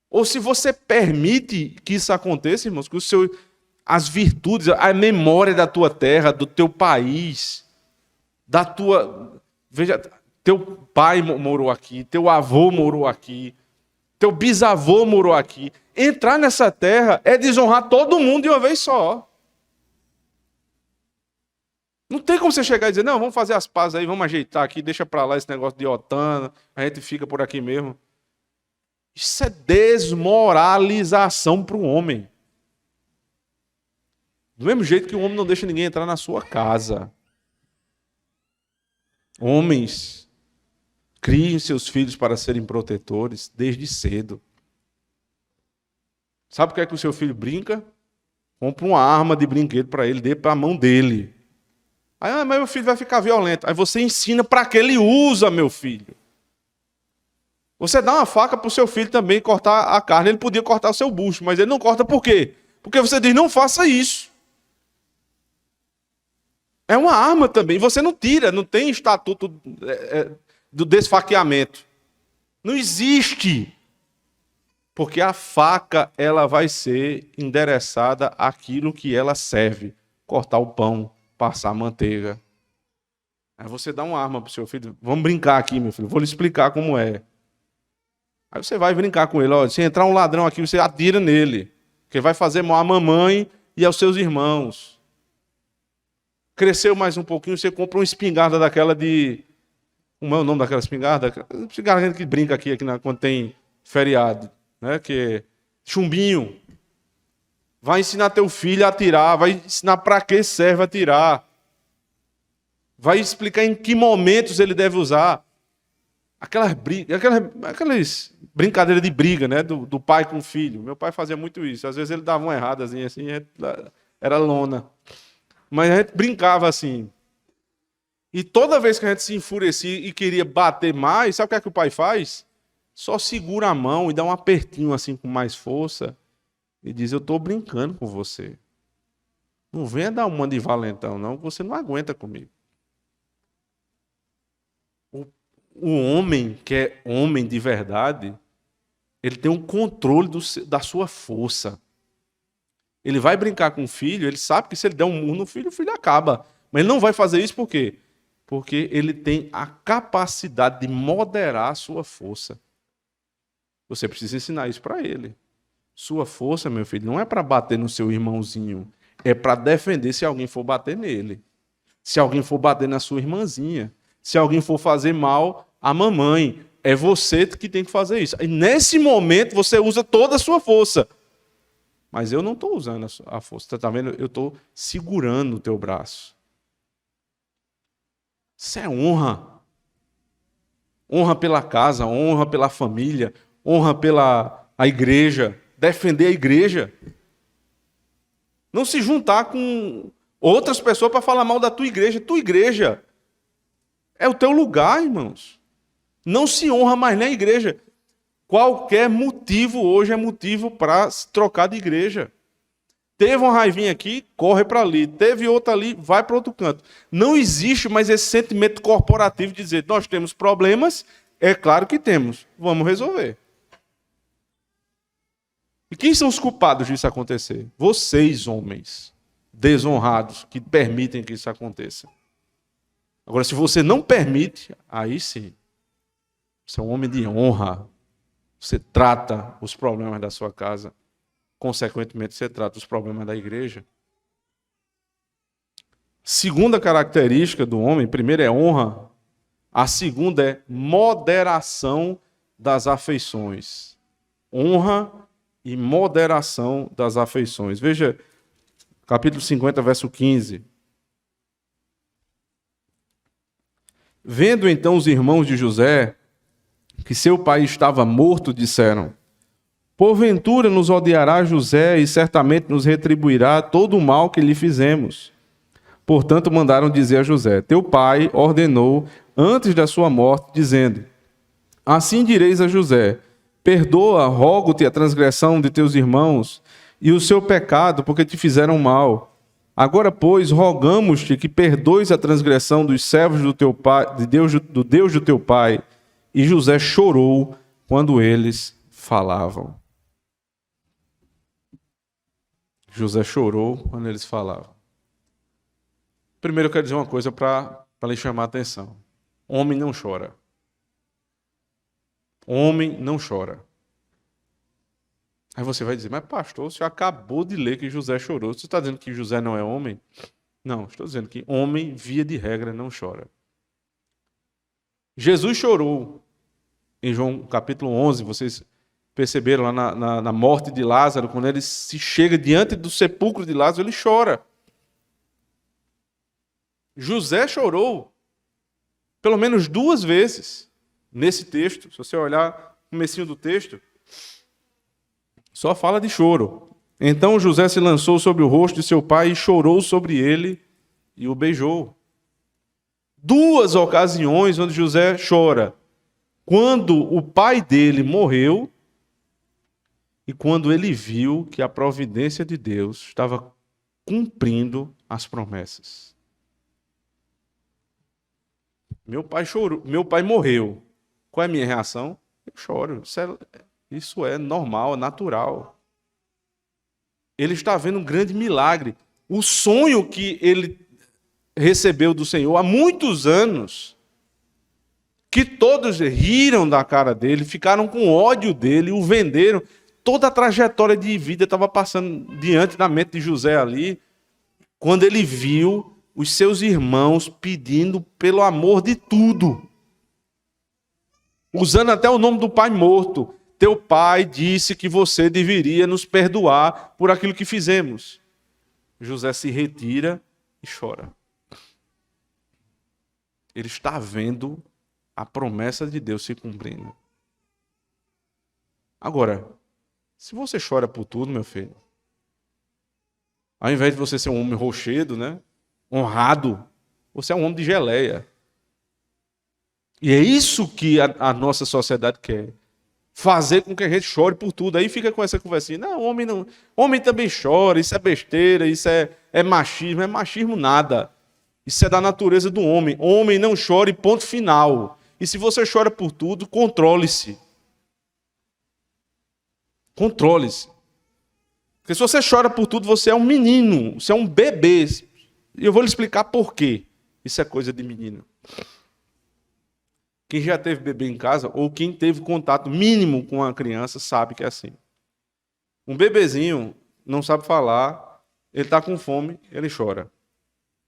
Ou se você permite que isso aconteça, irmãos, que as virtudes, a memória da tua terra, do teu país, da tua... Veja, teu pai morou aqui, teu avô morou aqui, teu bisavô morou aqui. Entrar nessa terra é desonrar todo mundo de uma vez só. Não tem como você chegar e dizer, não, vamos fazer as pazes aí, vamos ajeitar aqui, deixa para lá esse negócio de OTAN, a gente fica por aqui mesmo. Isso é desmoralização para o homem. Do mesmo jeito que o homem não deixa ninguém entrar na sua casa. Homens, criem seus filhos para serem protetores desde cedo. Sabe o que é que o seu filho brinca? Compra uma arma de brinquedo para ele, dê para a mão dele. Aí, mas meu filho vai ficar violento. Aí você ensina para que ele usa, meu filho. Você dá uma faca para o seu filho também cortar a carne. Ele podia cortar o seu bucho, mas ele não corta por quê? Porque você diz, não faça isso. É uma arma também. Você não tira, não tem estatuto do desfaqueamento. Não existe. Porque a faca, ela vai ser endereçada àquilo que ela serve. Cortar o pão, passar a manteiga. Aí você dá uma arma para o seu filho. Vamos brincar aqui, meu filho. Vou lhe explicar como é. Aí você vai brincar com ele. Ó, se entrar um ladrão aqui, você atira nele. Porque vai fazer mal à mamãe e aos seus irmãos. Cresceu mais um pouquinho, você compra uma espingarda daquela de... Como é o nome daquela espingarda? Espingarda que brinca aqui quando tem feriado. Né? Que Chumbinho. Vai ensinar teu filho a atirar, vai ensinar para que serve atirar. Vai explicar em que momentos ele deve usar. Aquelas brincadeiras de briga, né? Do pai com o filho. Meu pai fazia muito isso. Às vezes ele dava uma erradazinha assim, era lona. Mas a gente brincava assim. E toda vez que a gente se enfurecia e queria bater mais, sabe o que o pai faz? Só segura a mão e dá um apertinho assim com mais força e diz: eu estou brincando com você. Não venha dar uma de valentão, não, que você não aguenta comigo. O homem que é homem de verdade, ele tem um controle da sua força. Ele vai brincar com o filho, ele sabe que se ele der um murro no filho, o filho acaba. Mas ele não vai fazer isso por quê? Porque ele tem a capacidade de moderar a sua força. Você precisa ensinar isso para ele. Sua força, meu filho, não é para bater no seu irmãozinho, é para defender se alguém for bater nele. Se alguém for bater na sua irmãzinha. Se alguém for fazer mal à mamãe. É você que tem que fazer isso. E nesse momento você usa toda a sua força. Mas eu não estou usando a força. Está vendo? Eu estou segurando o teu braço. Isso é honra. Honra pela casa, honra pela família, honra pela igreja. Defender a igreja. Não se juntar com outras pessoas para falar mal da tua igreja. Tua igreja é o teu lugar, irmãos. Não se honra mais na igreja. Qualquer motivo hoje é motivo para se trocar de igreja. Teve uma raivinha aqui, corre para ali. Teve outra ali, vai para outro canto. Não existe mais esse sentimento corporativo de dizer: nós temos problemas, é claro que temos, vamos resolver. E quem são os culpados disso acontecer? Vocês, homens desonrados, que permitem que isso aconteça. Agora, se você não permite, aí sim, você é um homem de honra. Você trata os problemas da sua casa. Consequentemente, você trata os problemas da igreja. Segunda característica do homem, primeiro é honra. A segunda é moderação das afeições. Honra e moderação das afeições. Veja, capítulo 50, verso 15. Vendo então os irmãos de José que seu pai estava morto, disseram: porventura nos odiará José e certamente nos retribuirá todo o mal que lhe fizemos. Portanto, mandaram dizer a José: teu pai ordenou antes da sua morte, dizendo: assim direis a José: perdoa, rogo-te a transgressão de teus irmãos e o seu pecado, porque te fizeram mal. Agora, pois, rogamos-te que perdoes a transgressão dos servos do teu pai, do Deus do teu pai. E José chorou quando eles falavam. José chorou quando eles falavam. Primeiro eu quero dizer uma coisa para lhe chamar a atenção. Homem não chora. Homem não chora. Aí você vai dizer: mas pastor, o senhor acabou de ler que José chorou. Você está dizendo que José não é homem? Não, estou dizendo que homem, via de regra, não chora. Jesus chorou. Em João capítulo 11, vocês perceberam lá na morte de Lázaro, quando ele se chega diante do sepulcro de Lázaro, ele chora. José chorou pelo menos 2 vezes nesse texto. Se você olhar o comecinho do texto, só fala de choro. Então José se lançou sobre o rosto de seu pai e chorou sobre ele e o beijou. 2 ocasiões onde José chora. Quando o pai dele morreu e quando ele viu que a providência de Deus estava cumprindo as promessas. Meu pai chorou, meu pai morreu. Qual é a minha reação? Eu choro. Isso é normal, é natural. Ele está vendo um grande milagre. O sonho que ele recebeu do Senhor há muitos anos, que todos riram da cara dele, ficaram com ódio dele, o venderam. Toda a trajetória de vida estava passando diante da mente de José ali, quando ele viu os seus irmãos pedindo pelo amor de tudo, usando até o nome do pai morto, teu pai disse que você deveria nos perdoar por aquilo que fizemos. José se retira e chora. Ele está vendo a promessa de Deus se cumprindo. Agora, se você chora por tudo, meu filho, ao invés de você ser um homem rochedo, né, honrado, você é um homem de geleia. E é isso que a nossa sociedade quer. Fazer com que a gente chore por tudo. Aí fica com essa conversinha. Não, homem também chora, isso é besteira, isso é machismo. É machismo nada. Isso é da natureza do homem. Homem não chora e ponto final. E se você chora por tudo, controle-se. Controle-se. Porque se você chora por tudo, você é um menino, você é um bebê. E eu vou lhe explicar por quê. Isso é coisa de menino. Quem já teve bebê em casa, ou quem teve contato mínimo com a criança, sabe que é assim. Um bebezinho não sabe falar, ele está com fome, ele chora.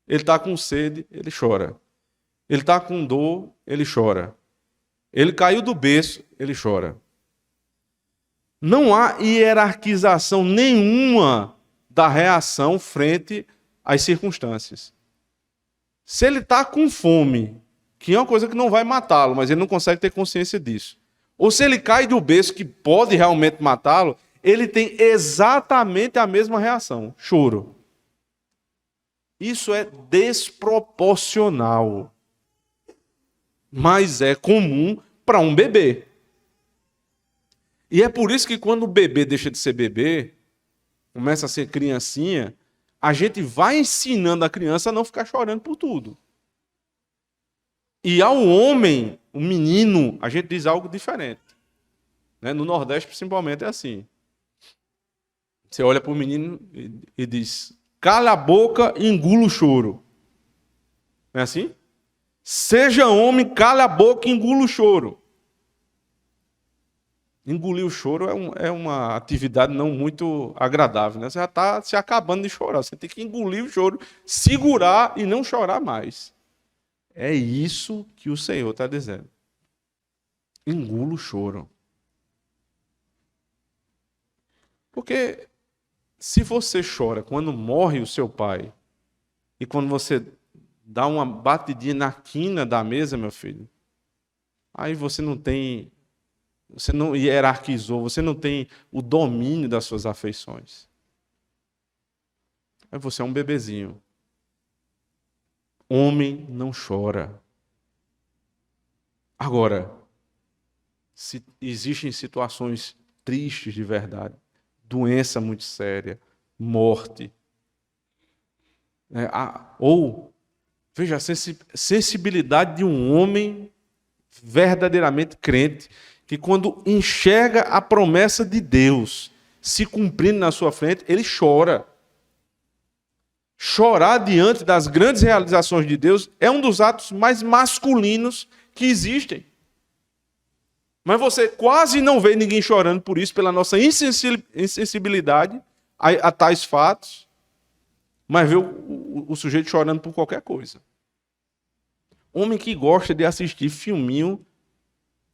Ele está com sede, ele chora. Ele está com dor, ele chora. Ele caiu do berço, ele chora. Não há hierarquização nenhuma da reação frente às circunstâncias. Se ele está com fome, que é uma coisa que não vai matá-lo, mas ele não consegue ter consciência disso. Ou se ele cai do berço, que pode realmente matá-lo, ele tem exatamente a mesma reação, choro. Isso é desproporcional, mas é comum para um bebê. E é por isso que quando o bebê deixa de ser bebê, começa a ser criancinha, a gente vai ensinando a criança a não ficar chorando por tudo. E ao homem, o menino, a gente diz algo diferente. Né? No Nordeste, principalmente, é assim. Você olha para o menino e diz, cala a boca e engula o choro. Não é assim? Seja homem, cala a boca e engula o choro. Engolir o choro é uma atividade não muito agradável. Né? Você já está se acabando de chorar. Você tem que engolir o choro, segurar e não chorar mais. É isso que o Senhor está dizendo. Engula o choro. Porque se você chora quando morre o seu pai, e quando você dá uma batidinha na quina da mesa, meu filho, aí você não hierarquizou, você não tem o domínio das suas afeições. Aí você é um bebezinho. Homem não chora. Agora, se existem situações tristes de verdade, doença muito séria, morte, ou, veja, a sensibilidade de um homem verdadeiramente crente, que quando enxerga a promessa de Deus se cumprindo na sua frente, ele chora. Chorar diante das grandes realizações de Deus é um dos atos mais masculinos que existem. Mas você quase não vê ninguém chorando por isso, pela nossa insensibilidade a tais fatos, mas vê o sujeito chorando por qualquer coisa. Homem que gosta de assistir filminho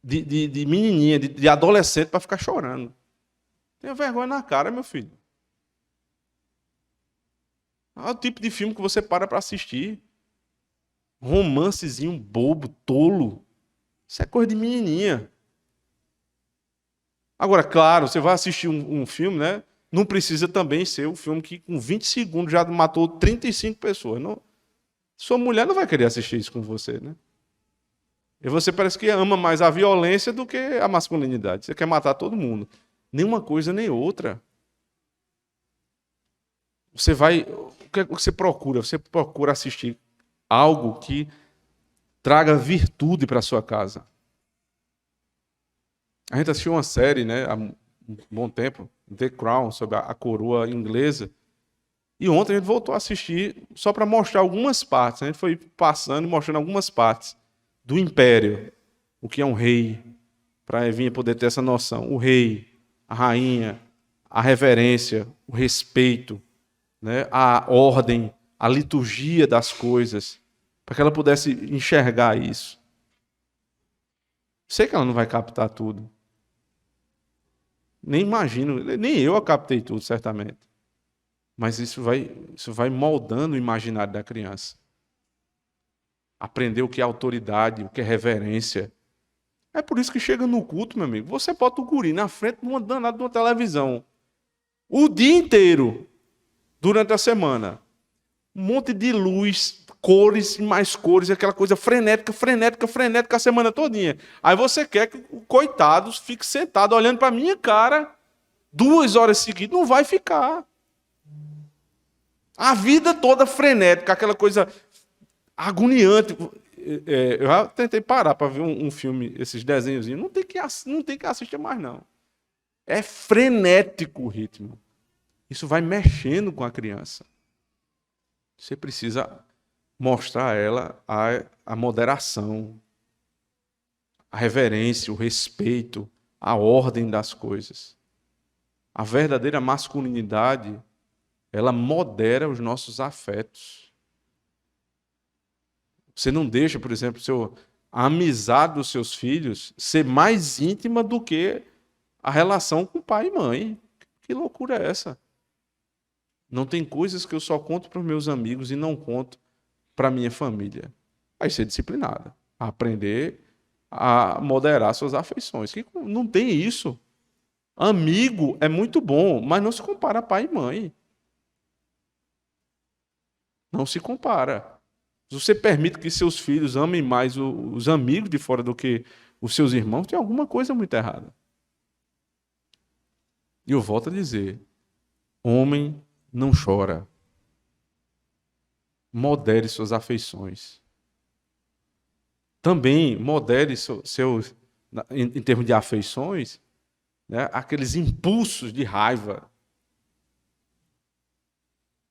de menininha, de adolescente para ficar chorando. Tenha vergonha na cara, meu filho. É o tipo de filme que você para assistir. Romancezinho bobo, tolo. Isso é coisa de menininha. Agora, claro, você vai assistir um filme, né? Não precisa também ser um filme que com 20 segundos já matou 35 pessoas. Não, sua mulher não vai querer assistir isso com você, né? E você parece que ama mais a violência do que a masculinidade. Você quer matar todo mundo. Nenhuma coisa nem outra. Você vai... O que você procura? Você procura assistir algo que traga virtude para a sua casa. A gente assistiu uma série, né, há um bom tempo, The Crown, sobre a coroa inglesa. E ontem a gente voltou a assistir só para mostrar algumas partes. A gente foi passando e mostrando algumas partes do império. O que é um rei, para vir poder ter essa noção. O rei, a rainha, a reverência, o respeito, né, a ordem, a liturgia das coisas, para que ela pudesse enxergar isso. Sei que ela não vai captar tudo. Nem imagino, nem eu captei tudo, certamente. Mas isso vai moldando o imaginário da criança. Aprender o que é autoridade, o que é reverência. É por isso que chega no culto, meu amigo, você bota o guri na frente de uma danada de uma televisão. O dia inteiro, durante a semana. Um monte de luz, cores e mais cores, aquela coisa frenética, frenética, frenética a semana todinha. Aí você quer que o coitado fique sentado olhando para a minha cara 2 horas seguidas. Não vai ficar. A vida toda frenética, aquela coisa agoniante. Eu já tentei parar para ver um filme, esses desenhos. Não tem que assistir mais, não. É frenético o ritmo. Isso vai mexendo com a criança. Você precisa mostrar a ela a moderação, a reverência, o respeito, a ordem das coisas. A verdadeira masculinidade, ela modera os nossos afetos. Você não deixa, por exemplo, a amizade dos seus filhos ser mais íntima do que a relação com pai e mãe. Que loucura é essa? Não tem coisas que eu só conto para os meus amigos e não conto para a minha família. Vai ser disciplinada. A aprender a moderar suas afeições. Que não tem isso. Amigo é muito bom, mas não se compara a pai e mãe. Não se compara. Se você permite que seus filhos amem mais os amigos de fora do que os seus irmãos, tem alguma coisa muito errada. E eu volto a dizer, homem não chora. Modere suas afeições. Também modere em termos de afeições, né, aqueles impulsos de raiva.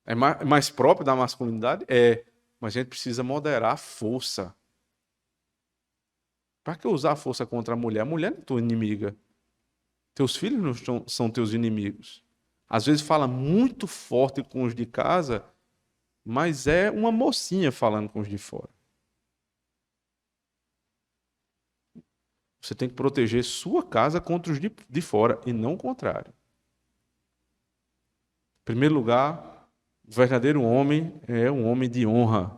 É mais próprio da masculinidade? É. Mas a gente precisa moderar a força. Para que usar a força contra a mulher? A mulher não é tua inimiga. Teus filhos não são teus inimigos. Às vezes fala muito forte com os de casa, mas é uma mocinha falando com os de fora. Você tem que proteger sua casa contra os de fora e não o contrário. Em primeiro lugar, o verdadeiro homem é um homem de honra.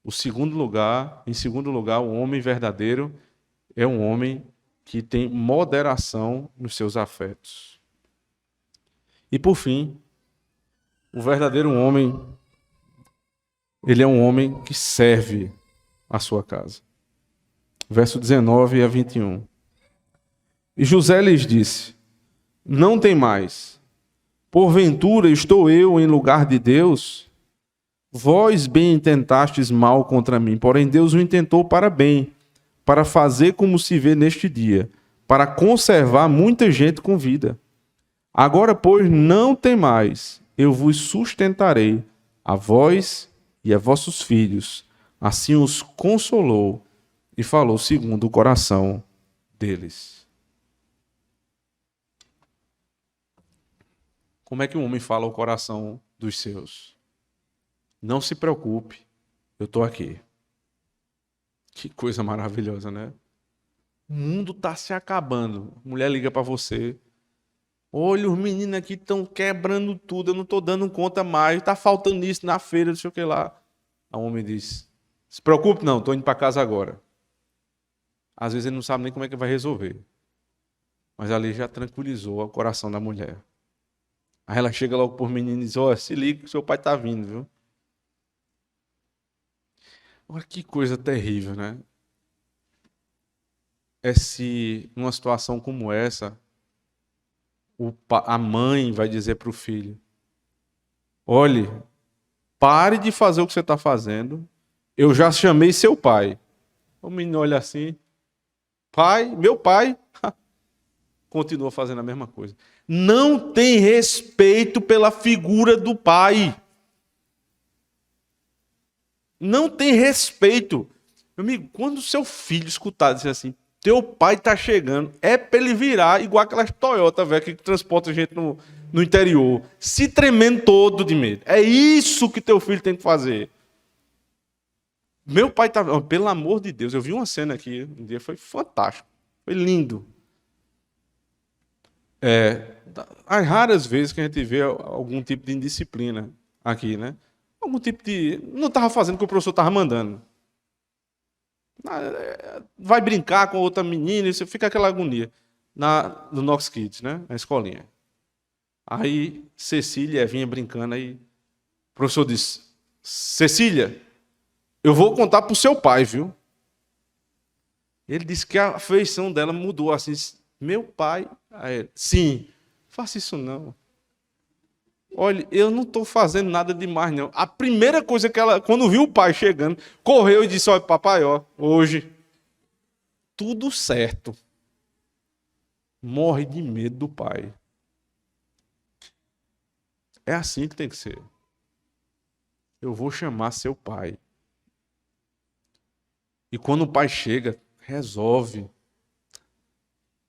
Em segundo lugar, o homem verdadeiro é um homem que tem moderação nos seus afetos. E por fim, o verdadeiro homem, ele é um homem que serve a sua casa. Verso 19 a 21. E José lhes disse: não tem mais. Porventura estou eu em lugar de Deus? Vós bem intentastes mal contra mim, porém Deus o intentou para bem, para fazer como se vê neste dia, para conservar muita gente com vida. Agora, pois, não tem mais, eu vos sustentarei, a vós e a vossos filhos. Assim os consolou e falou segundo o coração deles. Como é que um homem fala ao coração dos seus? Não se preocupe, eu estou aqui. Que coisa maravilhosa, né? O mundo está se acabando. A mulher liga para você. Olha, os meninos aqui estão quebrando tudo, eu não estou dando conta mais, está faltando isso na feira, não sei o que lá. O homem diz: se preocupe não, estou indo para casa agora. Às vezes ele não sabe nem como é que vai resolver. Mas ali já tranquilizou o coração da mulher. Aí ela chega logo por menino e diz: olha, se liga que seu pai está vindo, viu? Olha que coisa terrível, né? É se, numa situação como essa, a mãe vai dizer para o filho: olhe, pare de fazer o que você está fazendo, eu já chamei seu pai. O menino olha assim: pai, meu pai, continua fazendo a mesma coisa. Não tem respeito pela figura do pai. Não tem respeito. Meu amigo, quando o seu filho escutar dizer assim: teu pai está chegando, é para ele virar igual aquelas Toyota, velho, que transporta gente no interior, se tremendo todo de medo. É isso que teu filho tem que fazer. Meu pai tá, pelo amor de Deus, eu vi uma cena aqui um dia, foi fantástico, foi lindo. As raras vezes que a gente vê algum tipo de indisciplina aqui, né? Algum tipo de... Não estava fazendo o que o professor estava mandando. Vai brincar com outra menina e você fica aquela agonia. No Nox Kids, né? Na escolinha. Aí Cecília vinha brincando, aí o professor disse: Cecília, eu vou contar pro seu pai, viu? Ele disse que a feição dela mudou assim. Meu pai? Aí, sim, faça isso não. Olha, eu não estou fazendo nada demais, não. A primeira coisa que ela, quando viu o pai chegando, correu e disse: olha, papai, ó, hoje, tudo certo. Morre de medo do pai. É assim que tem que ser. Eu vou chamar seu pai. E quando o pai chega, resolve.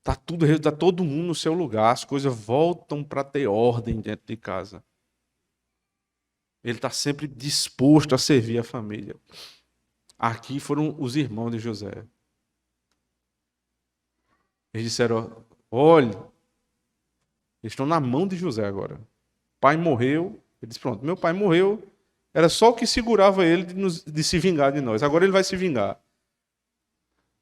Tá todo mundo no seu lugar, as coisas voltam para ter ordem dentro de casa. Ele está sempre disposto a servir a família. Aqui foram os irmãos de José. Eles disseram: olha, eles estão na mão de José agora. O pai morreu. Ele disse: pronto, meu pai morreu. Era só o que segurava ele de se vingar de nós. Agora ele vai se vingar.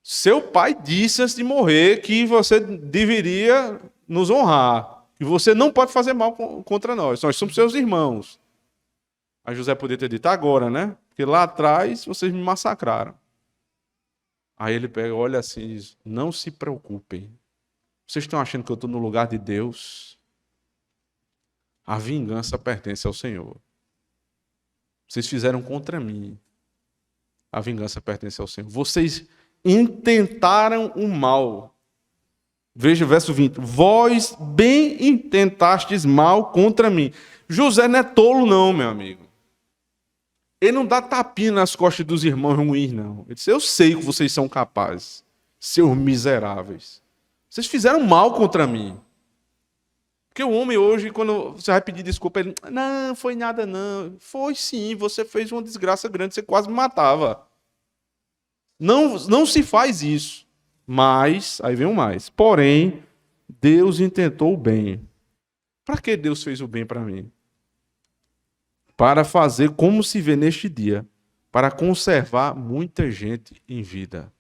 Seu pai disse antes de morrer que você deveria nos honrar. Que você não pode fazer mal contra nós. Nós somos seus irmãos. Aí José poderia ter dito: agora, né? Porque lá atrás vocês me massacraram. Aí ele pega, olha assim e diz: não se preocupem. Vocês estão achando que eu estou no lugar de Deus? A vingança pertence ao Senhor. Vocês fizeram contra mim. A vingança pertence ao Senhor. Vocês intentaram o mal. Veja o verso 20. Vós bem intentastes mal contra mim. José não é tolo não, meu amigo. Ele não dá tapinha nas costas dos irmãos ruins, não. Ele disse: eu sei que vocês são capazes, seus miseráveis. Vocês fizeram mal contra mim. Porque o homem hoje, quando você vai pedir desculpa, ele: não, foi nada não. Foi sim, você fez uma desgraça grande, você quase me matava. Não se faz isso. Mas, aí vem o mais. Porém, Deus intentou o bem. Para que Deus fez o bem para mim? Para fazer como se vê neste dia, para conservar muita gente em vida.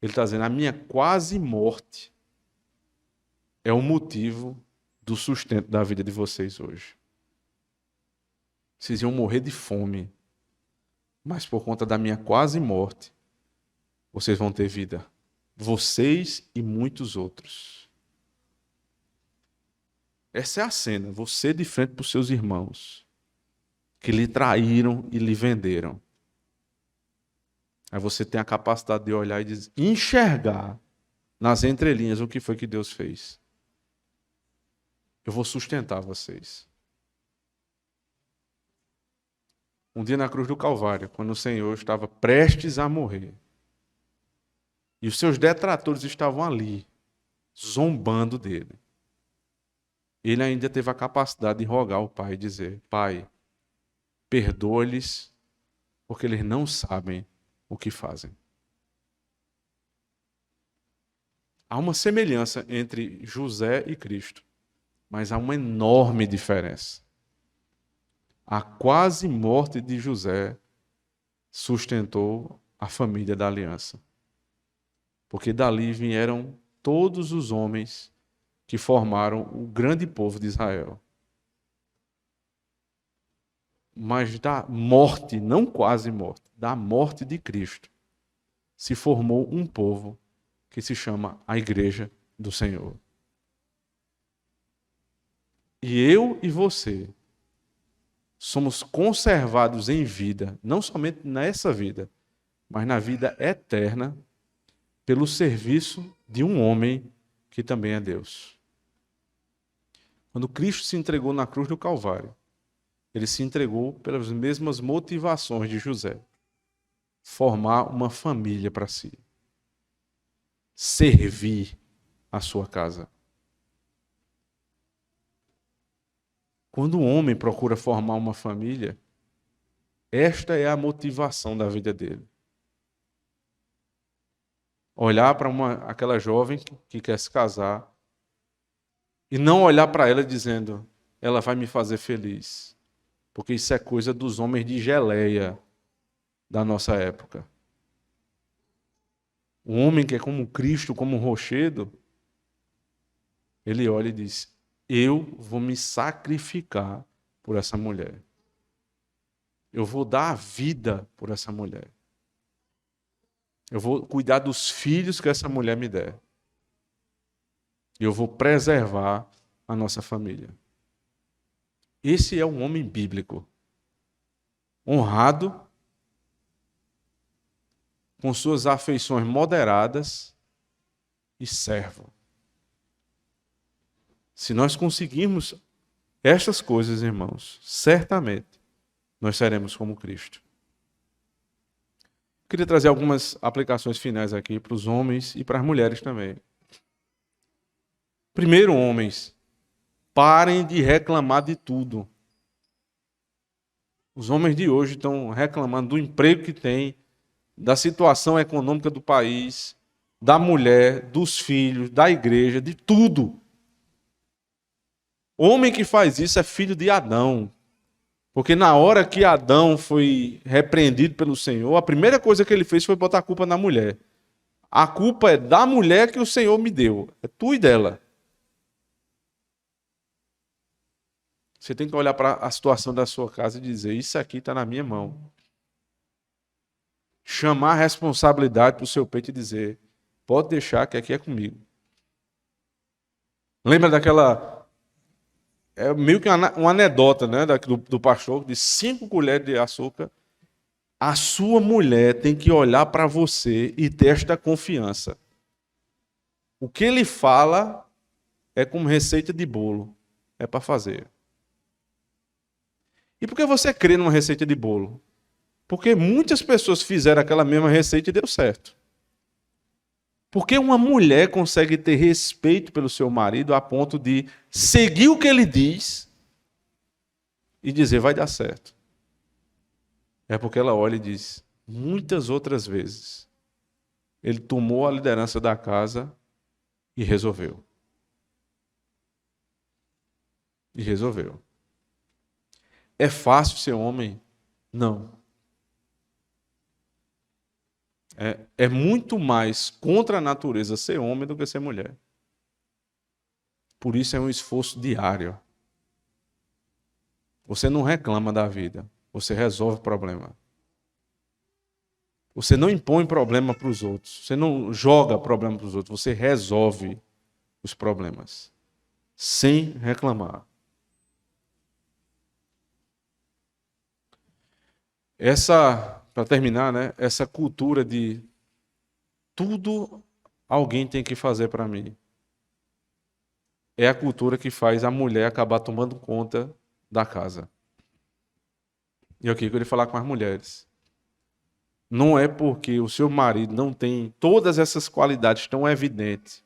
Ele está dizendo: a minha quase morte é o motivo do sustento da vida de vocês hoje. Vocês iam morrer de fome, mas por conta da minha quase morte, vocês vão ter vida. Vocês e muitos outros. Essa é a cena, você de frente para os seus irmãos, que lhe traíram e lhe venderam. Aí você tem a capacidade de olhar e enxergar nas entrelinhas o que foi que Deus fez. Eu vou sustentar vocês. Um dia na cruz do Calvário, quando o Senhor estava prestes a morrer, e os seus detratores estavam ali, zombando dele, ele ainda teve a capacidade de rogar ao Pai e dizer: Pai, perdoa-lhes, porque eles não sabem o que fazem. Há uma semelhança entre José e Cristo, mas há uma enorme diferença. A quase morte de José sustentou a família da aliança. Porque dali vieram todos os homens que formaram o grande povo de Israel. Mas da morte, não quase morte, da morte de Cristo, se formou um povo que se chama a Igreja do Senhor. E eu e você somos conservados em vida, não somente nessa vida, mas na vida eterna, pelo serviço de um homem que também é Deus. Quando Cristo se entregou na cruz do Calvário, ele se entregou pelas mesmas motivações de José. Formar uma família para si. Servir a sua casa. Quando um homem procura formar uma família, esta é a motivação da vida dele. Olhar para aquela jovem que quer se casar E não olhar para ela dizendo, ela vai me fazer feliz. Porque isso é coisa dos homens de geleia da nossa época. O homem que é como Cristo, como um rochedo, ele olha e diz, eu vou me sacrificar por essa mulher. Eu vou dar a vida por essa mulher. Eu vou cuidar dos filhos que essa mulher me der. E eu vou preservar a nossa família. Esse é um homem bíblico. Honrado, com suas afeições moderadas e servo. Se nós conseguirmos estas coisas, irmãos, certamente nós seremos como Cristo. Queria trazer algumas aplicações finais aqui para os homens e para as mulheres também. Primeiro, homens, parem de reclamar de tudo. Os homens de hoje estão reclamando do emprego que têm, da situação econômica do país, da mulher, dos filhos, da igreja, de tudo. Homem que faz isso é filho de Adão. Porque na hora que Adão foi repreendido pelo Senhor, a primeira coisa que ele fez foi botar a culpa na mulher. A culpa é da mulher que o Senhor me deu. É tu e dela. Você tem que olhar para a situação da sua casa e dizer, isso aqui está na minha mão. Chamar a responsabilidade para o seu peito e dizer, pode deixar que aqui é comigo. Lembra daquela... É meio que uma anedota, né, do pastor, de 5 colheres de açúcar. A sua mulher tem que olhar para você e ter esta confiança. O que ele fala é como receita de bolo. É para fazer. E por que você crê numa receita de bolo? Porque muitas pessoas fizeram aquela mesma receita e deu certo. Porque uma mulher consegue ter respeito pelo seu marido a ponto de seguir o que ele diz e dizer, vai dar certo. É porque ela olha e diz, muitas outras vezes, ele tomou a liderança da casa e resolveu. E resolveu. É fácil ser homem? Não. É muito mais contra a natureza ser homem do que ser mulher. Por isso é um esforço diário. Você não reclama da vida, você resolve o problema. Você não impõe problema para os outros, você não joga problema para os outros, você resolve os problemas, sem reclamar. Para terminar, né, essa cultura de tudo alguém tem que fazer para mim. É a cultura que faz a mulher acabar tomando conta da casa. E aqui eu queria falar com as mulheres. Não é porque o seu marido não tem todas essas qualidades tão evidentes,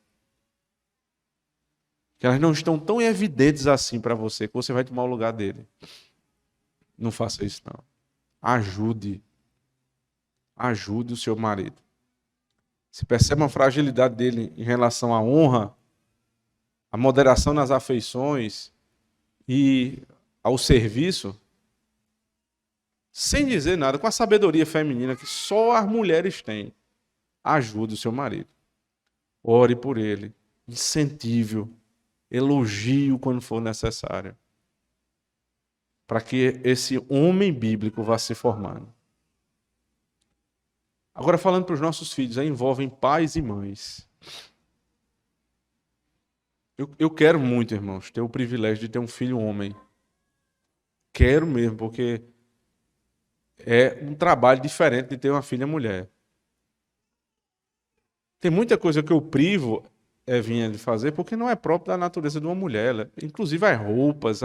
que elas não estão tão evidentes assim para você, que você vai tomar o lugar dele. Não faça isso, não. Ajude o seu marido. Se percebe uma fragilidade dele em relação à honra, à moderação nas afeições e ao serviço, sem dizer nada, com a sabedoria feminina que só as mulheres têm, ajude o seu marido. Ore por ele, incentive-o, elogie-o quando for necessário, para que esse homem bíblico vá se formando. Agora, falando para os nossos filhos, aí envolvem pais e mães. Eu quero muito, irmãos, ter o privilégio de ter um filho homem. Quero mesmo, porque é um trabalho diferente de ter uma filha mulher. Tem muita coisa que eu privo Evinha de fazer, porque não é próprio da natureza de uma mulher. Inclusive as roupas,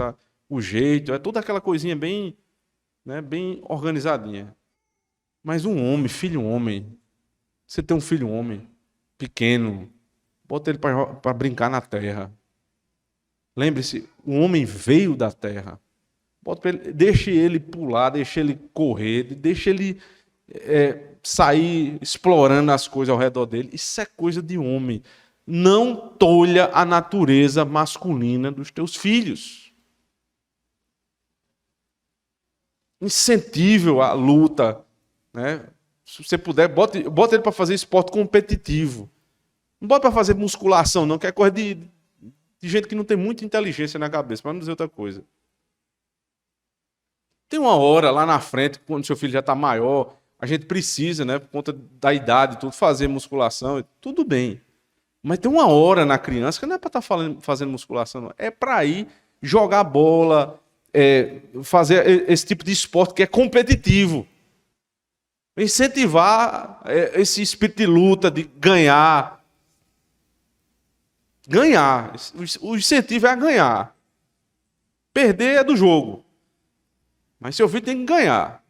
o jeito, é toda aquela coisinha bem, né, bem organizadinha. Mas um homem, filho homem, você tem um filho homem, pequeno, bota ele para brincar na terra. Lembre-se, o homem veio da terra. Deixe ele pular, deixe ele correr, deixe ele sair explorando as coisas ao redor dele. Isso é coisa de homem. Não tolha a natureza masculina dos teus filhos. Incentive a luta, né? Se você puder, bota ele para fazer esporte competitivo. Não bota para fazer musculação, não, que é coisa de gente que não tem muita inteligência na cabeça, para não dizer outra coisa. Tem uma hora lá na frente, quando seu filho já está maior, a gente precisa, né, por conta da idade, tudo, fazer musculação, tudo bem. Mas tem uma hora na criança que não é para estar fazendo musculação, não. É para ir jogar bola, fazer esse tipo de esporte que é competitivo. Incentivar esse espírito de luta, de ganhar. Ganhar. O incentivo é a ganhar. Perder é do jogo. Mas seu filho tem que ganhar.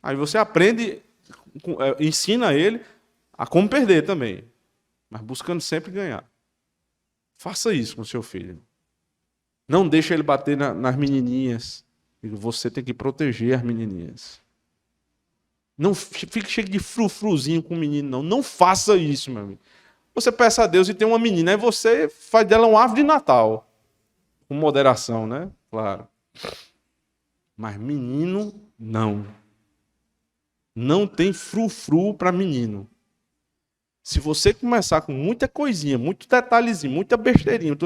Aí você aprende, ensina ele a como perder também. Mas buscando sempre ganhar. Faça isso com seu filho. Não deixe ele bater nas menininhas. Você tem que proteger as menininhas. Não fique cheio de frufruzinho com o menino, não. Não faça isso, meu amigo. Você peça a Deus e tem uma menina, aí você faz dela um árvore de Natal. Com moderação, né? Claro. Mas menino, não. Não tem frufru para menino. Se você começar com muita coisinha, muito detalhezinho, muita besteirinha,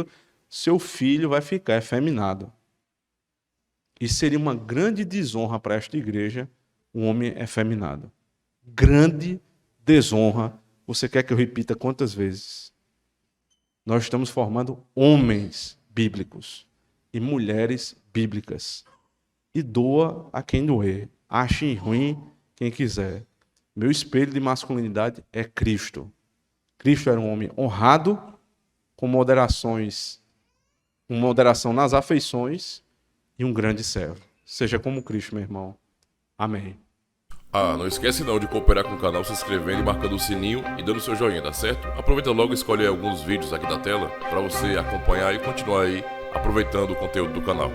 seu filho vai ficar efeminado. E seria uma grande desonra para esta igreja um homem efeminado. Grande desonra. Você quer que eu repita quantas vezes? Nós estamos formando homens bíblicos e mulheres bíblicas. E doa a quem doer. Ache ruim quem quiser. Meu espelho de masculinidade é Cristo. Cristo era um homem honrado, com moderação nas afeições e um grande servo. Seja como Cristo, meu irmão. Amém. Não esquece não de cooperar com o canal, se inscrevendo e marcando o sininho e dando seu joinha, tá certo? Aproveita logo e escolhe alguns vídeos aqui da tela para você acompanhar e continuar aí aproveitando o conteúdo do canal.